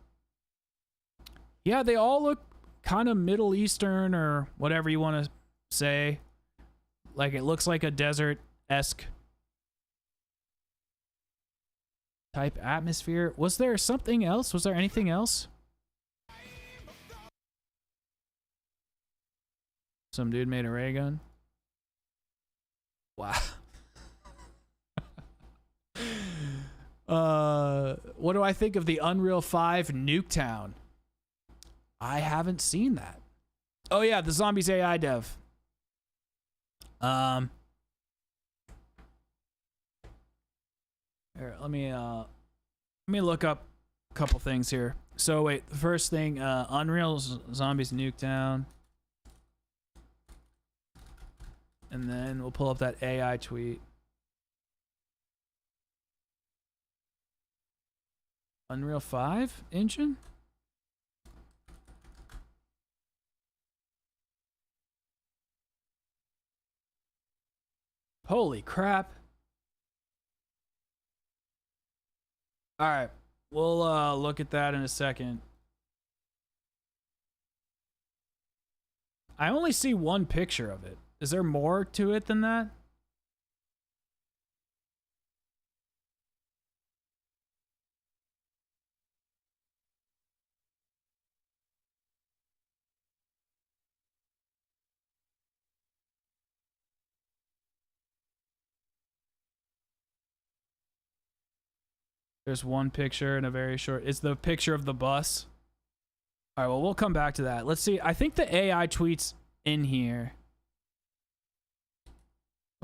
yeah, they all look kind of Middle Eastern or whatever you want to say. Like it looks like a desert-esque type atmosphere. Was there something else? Was there anything else? Some dude made a ray gun. Wow. What do I think of the Unreal 5 Nuketown? I haven't seen that. Oh yeah, the Zombies AI dev. Here, let me look up a couple things here. So wait, the first thing, Unreal Zombies Nuketown. And then we'll pull up that AI tweet. Unreal 5 engine? Holy crap. All right. We'll look at that in a second. I only see one picture of it. Is there more to it than that? There's one picture and a very short. It's the picture of the bus. All right, well, we'll come back to that. Let's see. I think the AI tweet's in here.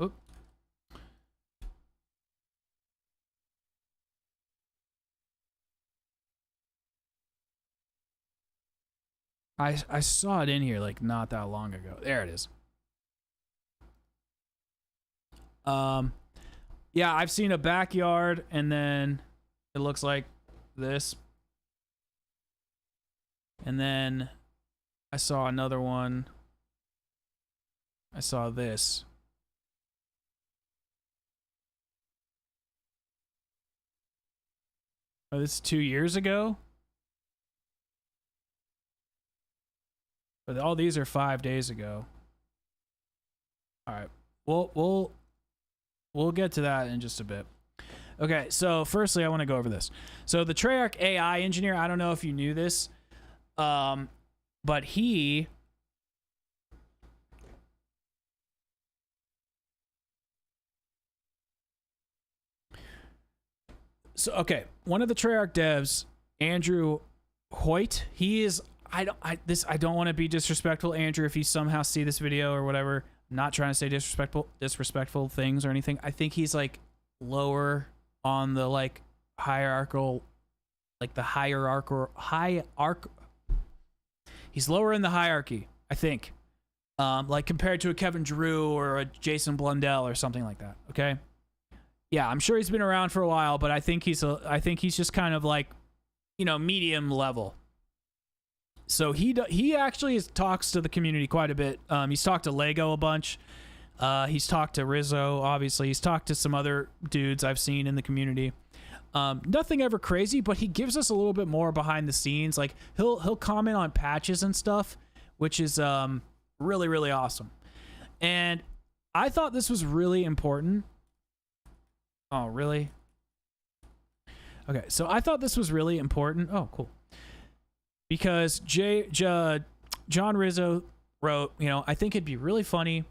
Oop. I saw it in here like not that long ago. There it is. Yeah, I've seen a backyard and then it looks like this. And then I saw another one. I saw this. Oh, this is 2 years ago? But all these are 5 days ago. All right. We'll get to that in just a bit. Okay, so firstly, I want to go over this. So the Treyarch AI engineer, I don't know if you knew this, but he... So, okay, one of the Treyarch devs, Andrew Hoyt, he is... I don't want to be disrespectful, Andrew, if you somehow see this video or whatever. I'm not trying to say disrespectful things or anything. I think he's like lower on the like hierarchical, like the he's lower in the hierarchy, I think. Like compared to a Kevin Drew or a Jason Blundell or something like that. Okay. Yeah, I'm sure he's been around for a while, but I think he's just kind of like, you know, medium level. So he actually talks to the community quite a bit. He's talked to Lego a bunch. He's talked to Rizzo, obviously. He's talked to some other dudes I've seen in the community. Nothing ever crazy, but he gives us a little bit more behind the scenes. Like he'll comment on patches and stuff, which is really, really awesome. And I thought this was really important. Oh, really? Okay, so I thought this was really important. Oh, cool. Because John Rizzo wrote, you know, I think it'd be really funny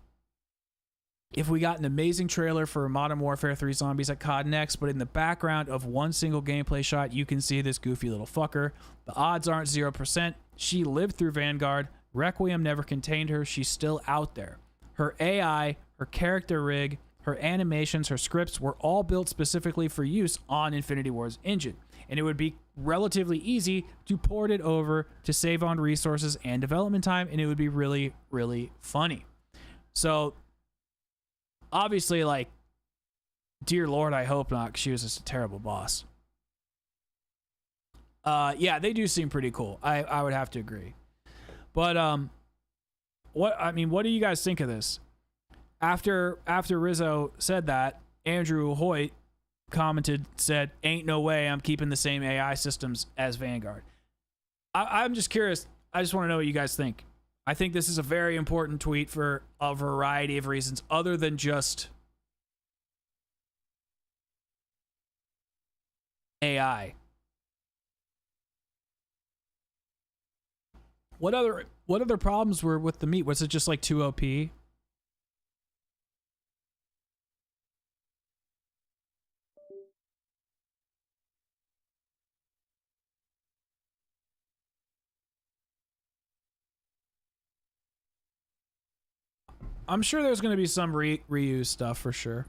if we got an amazing trailer for Modern Warfare 3 Zombies at COD Next, but in the background of one single gameplay shot, you can see this goofy little fucker. The odds aren't 0%. She lived through Vanguard. Requiem never contained her. She's still out there. Her AI, her character rig, her animations, her scripts were all built specifically for use on Infinity Ward's engine. And it would be relatively easy to port it over to save on resources and development time, and it would be really, really funny. So, obviously, like, dear Lord, I hope not, because she was just a terrible boss. Yeah, they do seem pretty cool. I would have to agree. But what do you guys think of this? After Rizzo said that, Andrew Hoyt said, "Ain't no way I'm keeping the same AI systems as Vanguard." I'm just curious. I just want to know what you guys think. I think this is a very important tweet for a variety of reasons, other than just AI. What other problems were with the meat? Was it just like too OP? I'm sure there's going to be some reuse stuff for sure.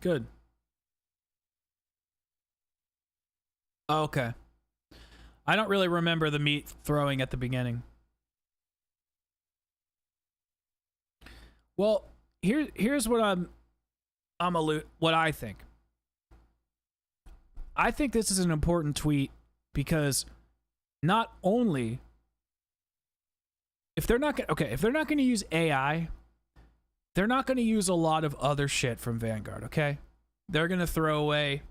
Good. Okay. I don't really remember the meat throwing at the beginning. Well, here's what what I think. I think this is an important tweet because not only if they're not going to use AI, they're not going to use a lot of other shit from Vanguard, okay? They're going to throw away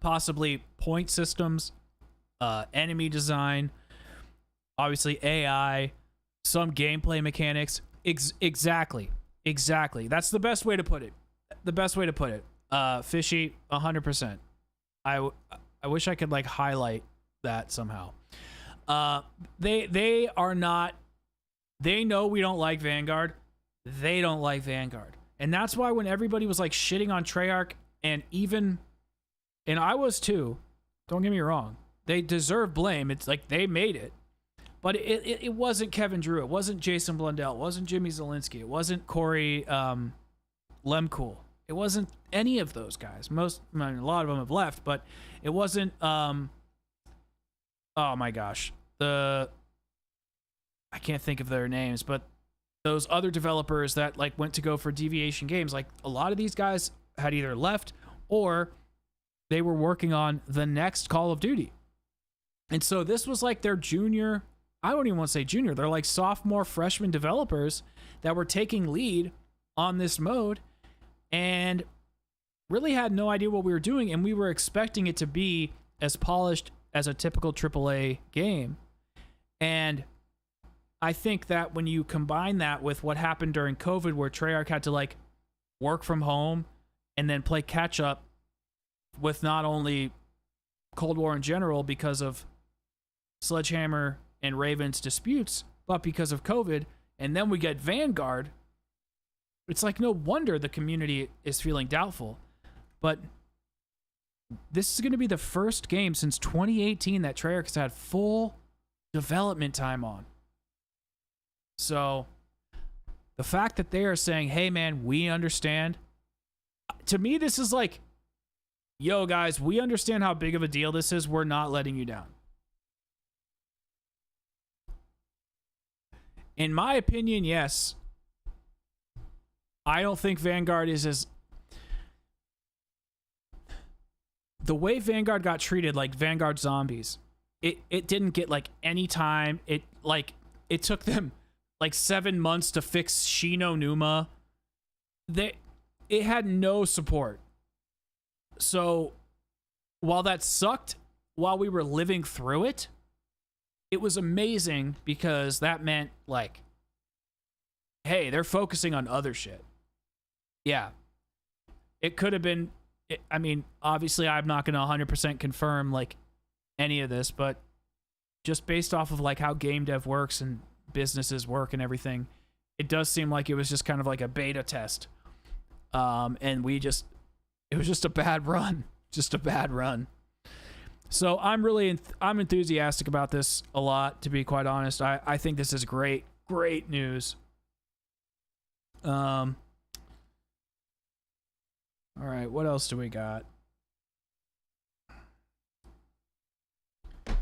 possibly point systems, enemy design, obviously AI, some gameplay mechanics. Exactly. That's the best way to put it. Fishy, 100%. I wish I could like highlight that somehow. They are not. They know we don't like Vanguard. They don't like Vanguard, and that's why when everybody was like shitting on Treyarch, and I was too. Don't get me wrong. They deserve blame. It's like they made it. But it wasn't Kevin Drew. It wasn't Jason Blundell. It wasn't Jimmy Zielinski. It wasn't Corey Lemcool. It wasn't any of those guys. A lot of them have left, but it wasn't. Oh my gosh, I can't think of their names, but those other developers that like went to go for Deviation Games, like a lot of these guys had either left or they were working on the next Call of Duty, and so this was like their junior. I don't even want to say junior. They're like sophomore, freshman developers that were taking lead on this mode and really had no idea what we were doing. And we were expecting it to be as polished as a typical AAA game. And I think that when you combine that with what happened during COVID, where Treyarch had to like work from home and then play catch up with not only Cold War in general because of Sledgehammer and Raven's disputes, but because of COVID, and then we get Vanguard, it's like no wonder the community is feeling doubtful. But this is going to be the first game since 2018 that Treyarch has had full development time on. So the fact that they are saying, hey man, we understand, to me this is like, yo guys, we understand how big of a deal this is. We're not letting you down. In my opinion, yes. I don't think Vanguard is as... The way Vanguard got treated, like Vanguard Zombies, it didn't get like any time. It took them like 7 months to fix Shino Numa. It had no support. So while that sucked, while we were living through it, it was amazing because that meant like, hey, they're focusing on other shit. Yeah. It could have been, I mean, obviously I'm not going to 100% confirm like any of this, but just based off of like how game dev works and businesses work and everything, it does seem like it was just kind of like a beta test. And it was just a bad run. Just a bad run. So I'm enthusiastic about this a lot, to be quite honest. I think this is great news. All right, what else do we got?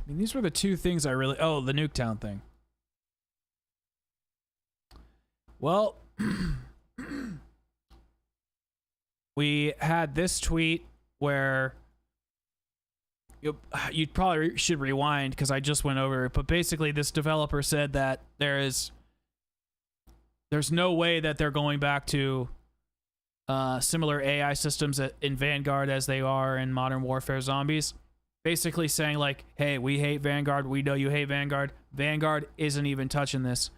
mean, these were the two things I really... Oh, the Nuketown thing. Well, we had this tweet where... You probably should rewind because I just went over it, but basically this developer said that there's no way that they're going back to similar AI systems in Vanguard as they are in Modern Warfare Zombies. Basically saying like, hey, we hate Vanguard. We know you hate Vanguard. Vanguard isn't even touching this.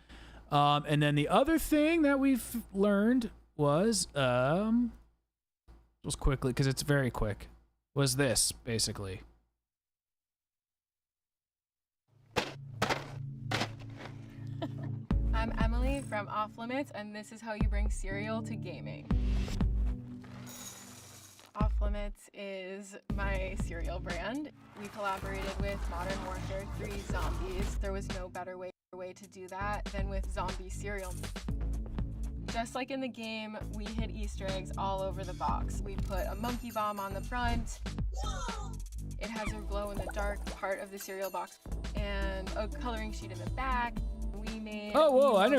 And then the other thing that we've learned was, just quickly, because it's very quick, was this, basically. I'm Emily from Off Limits, and this is how you bring cereal to gaming. Off Limits is my cereal brand. We collaborated with Modern Warfare 3 Zombies. There was no better way to do that than with zombie cereal. Just like in the game, we hid Easter eggs all over the box. We put a monkey bomb on the front. It has a glow-in-the-dark part of the cereal box and a coloring sheet in the back. We made I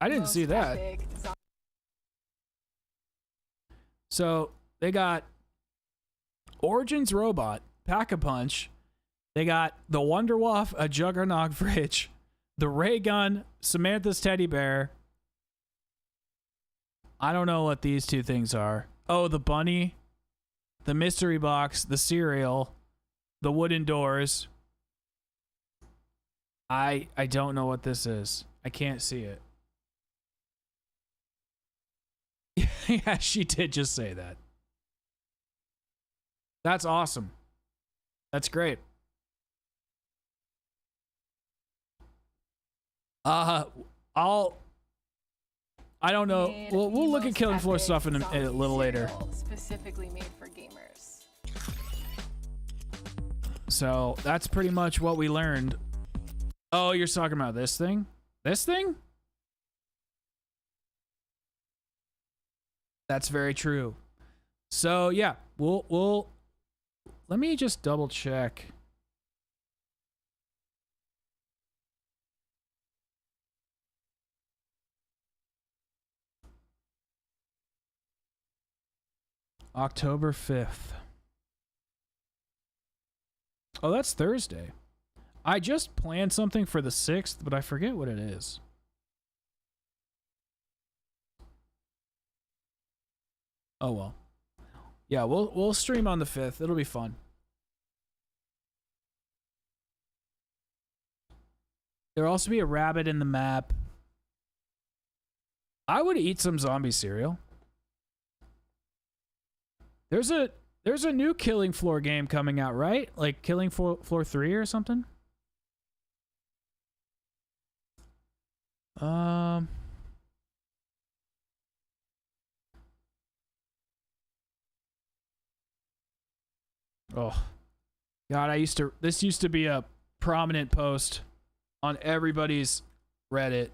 didn't see that. So they got Origins Robot, Pack-a-Punch. They got the Wonderwaff, a Juggernaut Fridge, the Ray Gun, Samantha's Teddy Bear. I don't know what these two things are. Oh, the bunny, the mystery box, the cereal, the wooden doors. I don't know what this is. I can't see it. Yeah, she did just say that. That's awesome. That's great. I don't know. We'll look at Killing Floor stuff in a little later. Specifically made for gamers. So that's pretty much what we learned. Oh, you're talking about this thing? This thing? That's very true. So yeah, we'll let me just double check. October 5th. Oh, that's Thursday. I just planned something for the 6th, but I forget what it is. Oh well. Yeah, we'll stream on the 5th. It'll be fun. There'll also be a rabbit in the map. I would eat some zombie cereal. There's a new Killing Floor game coming out, right? Like Killing Floor 3 or something? Oh God, this used to be a prominent post on everybody's Reddit.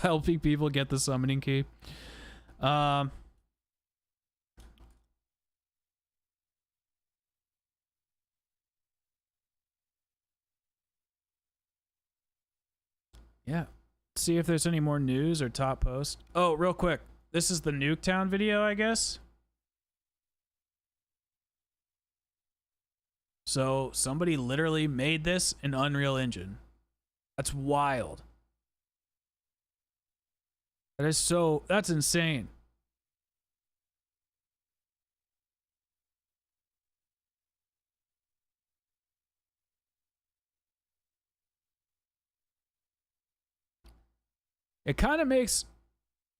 Helping people get the summoning key. Yeah. See if there's any more news or top post. Oh, real quick. This is the Nuketown video, I guess. So somebody literally made this in Unreal Engine. That's wild. That's insane. It kind of makes,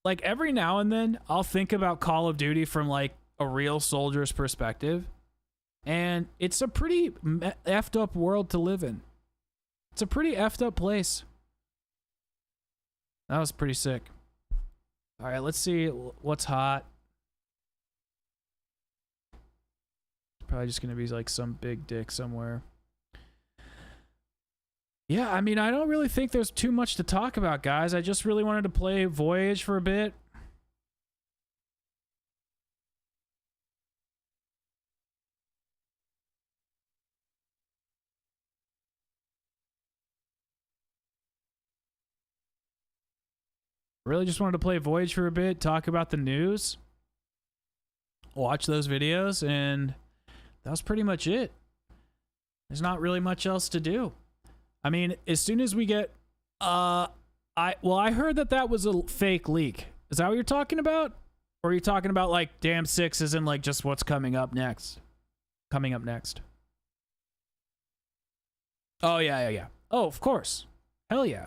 like, every now and then I'll think about Call of Duty from like a real soldier's perspective. And it's a pretty effed up world to live in. It's a pretty effed up place. That was pretty sick. All right, let's see what's hot. Probably just going to be like some big dick somewhere. Yeah, I mean, I don't really think there's too much to talk about, guys. I just really wanted to play Voyage for a bit. Really just wanted to play Voyage for a bit, talk about the news, watch those videos, and that was pretty much it. There's not really much else to do. I mean, as soon as we get, I heard that was a fake leak. Is that what you're talking about? Or are you talking about like Dam 6 isn't like just what's coming up next? Coming up next. Oh, yeah. Oh, of course. Hell yeah.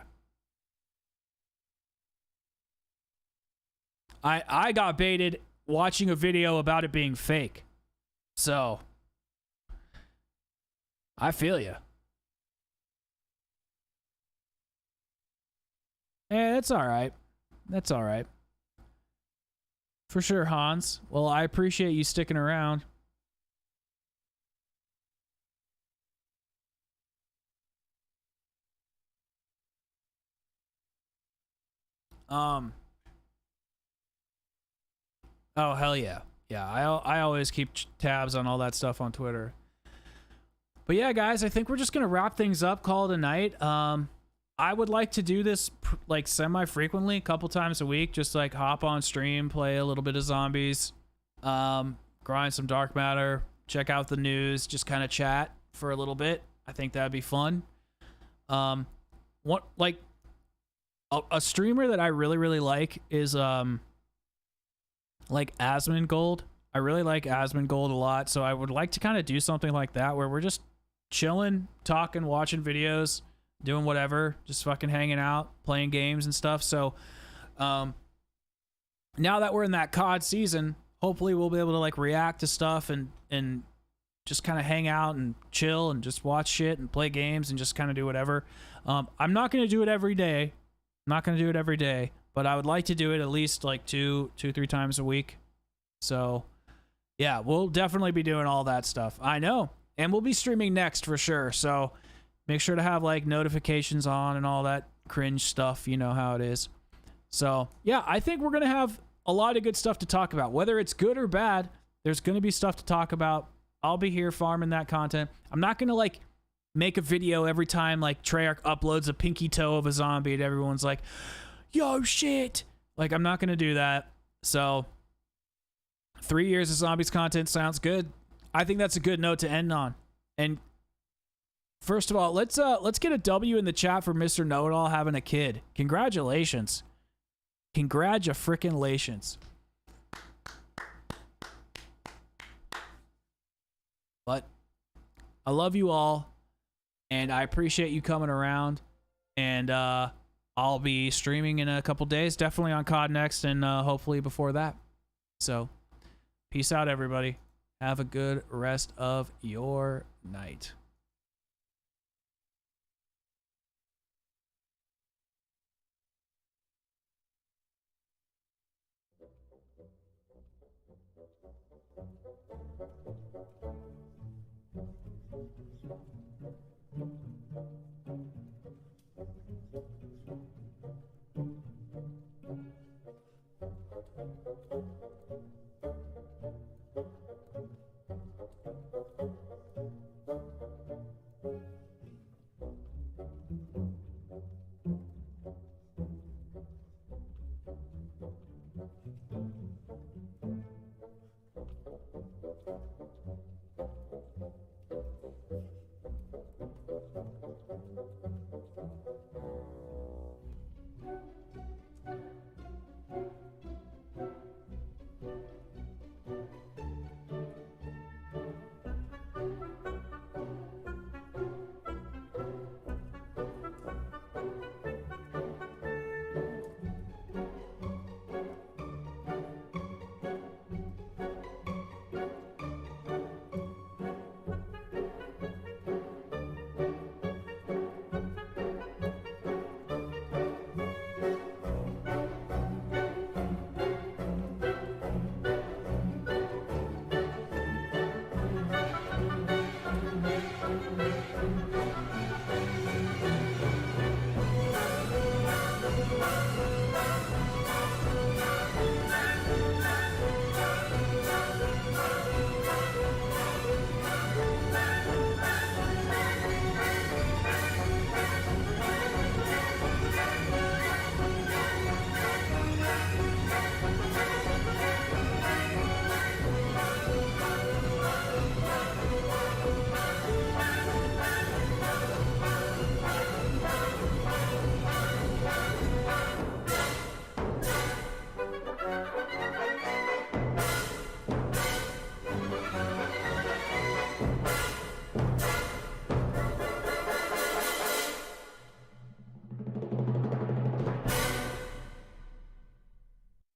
I got baited watching a video about it being fake. So, I feel ya. That's all right. That's all right. For sure, Hans. Well, I appreciate you sticking around. Oh, hell yeah. Yeah, I always keep tabs on all that stuff on Twitter. But yeah, guys, I think we're just going to wrap things up, call it a night. I would like to do this like semi-frequently, a couple times a week, just like hop on stream, play a little bit of zombies, grind some dark matter, check out the news, just kind of chat for a little bit. I think that'd be fun. What like a streamer that I really like is like Asmongold. I really like Asmongold a lot, so I would like to kind of do something like that where we're just chilling, talking, watching videos, doing whatever, just fucking hanging out, playing games and stuff. So now that we're in that COD season, hopefully we'll be able to like react to stuff and just kind of hang out and chill and just watch shit and play games and just kind of do whatever. I'm not going to do it every day. But I would like to do it at least like 2-3 times a week. So yeah, we'll definitely be doing all that stuff. I know. And we'll be streaming next for sure. So make sure to have like notifications on and all that cringe stuff. You know how it is. So yeah, I think we're going to have a lot of good stuff to talk about. Whether it's good or bad, there's going to be stuff to talk about. I'll be here farming that content. I'm not going to like make a video every time like Treyarch uploads a pinky toe of a zombie and everyone's like, yo, shit. Like, I'm not going to do that. So 3 years of zombies content sounds good. I think that's a good note to end on. And first of all, let's get a W in the chat for Mr. Know-It-All having a kid. Congratulations. Congratulations. But I love you all, and I appreciate you coming around. And I'll be streaming in a couple days, definitely on COD Next, and hopefully before that. So, peace out, everybody. Have a good rest of your night.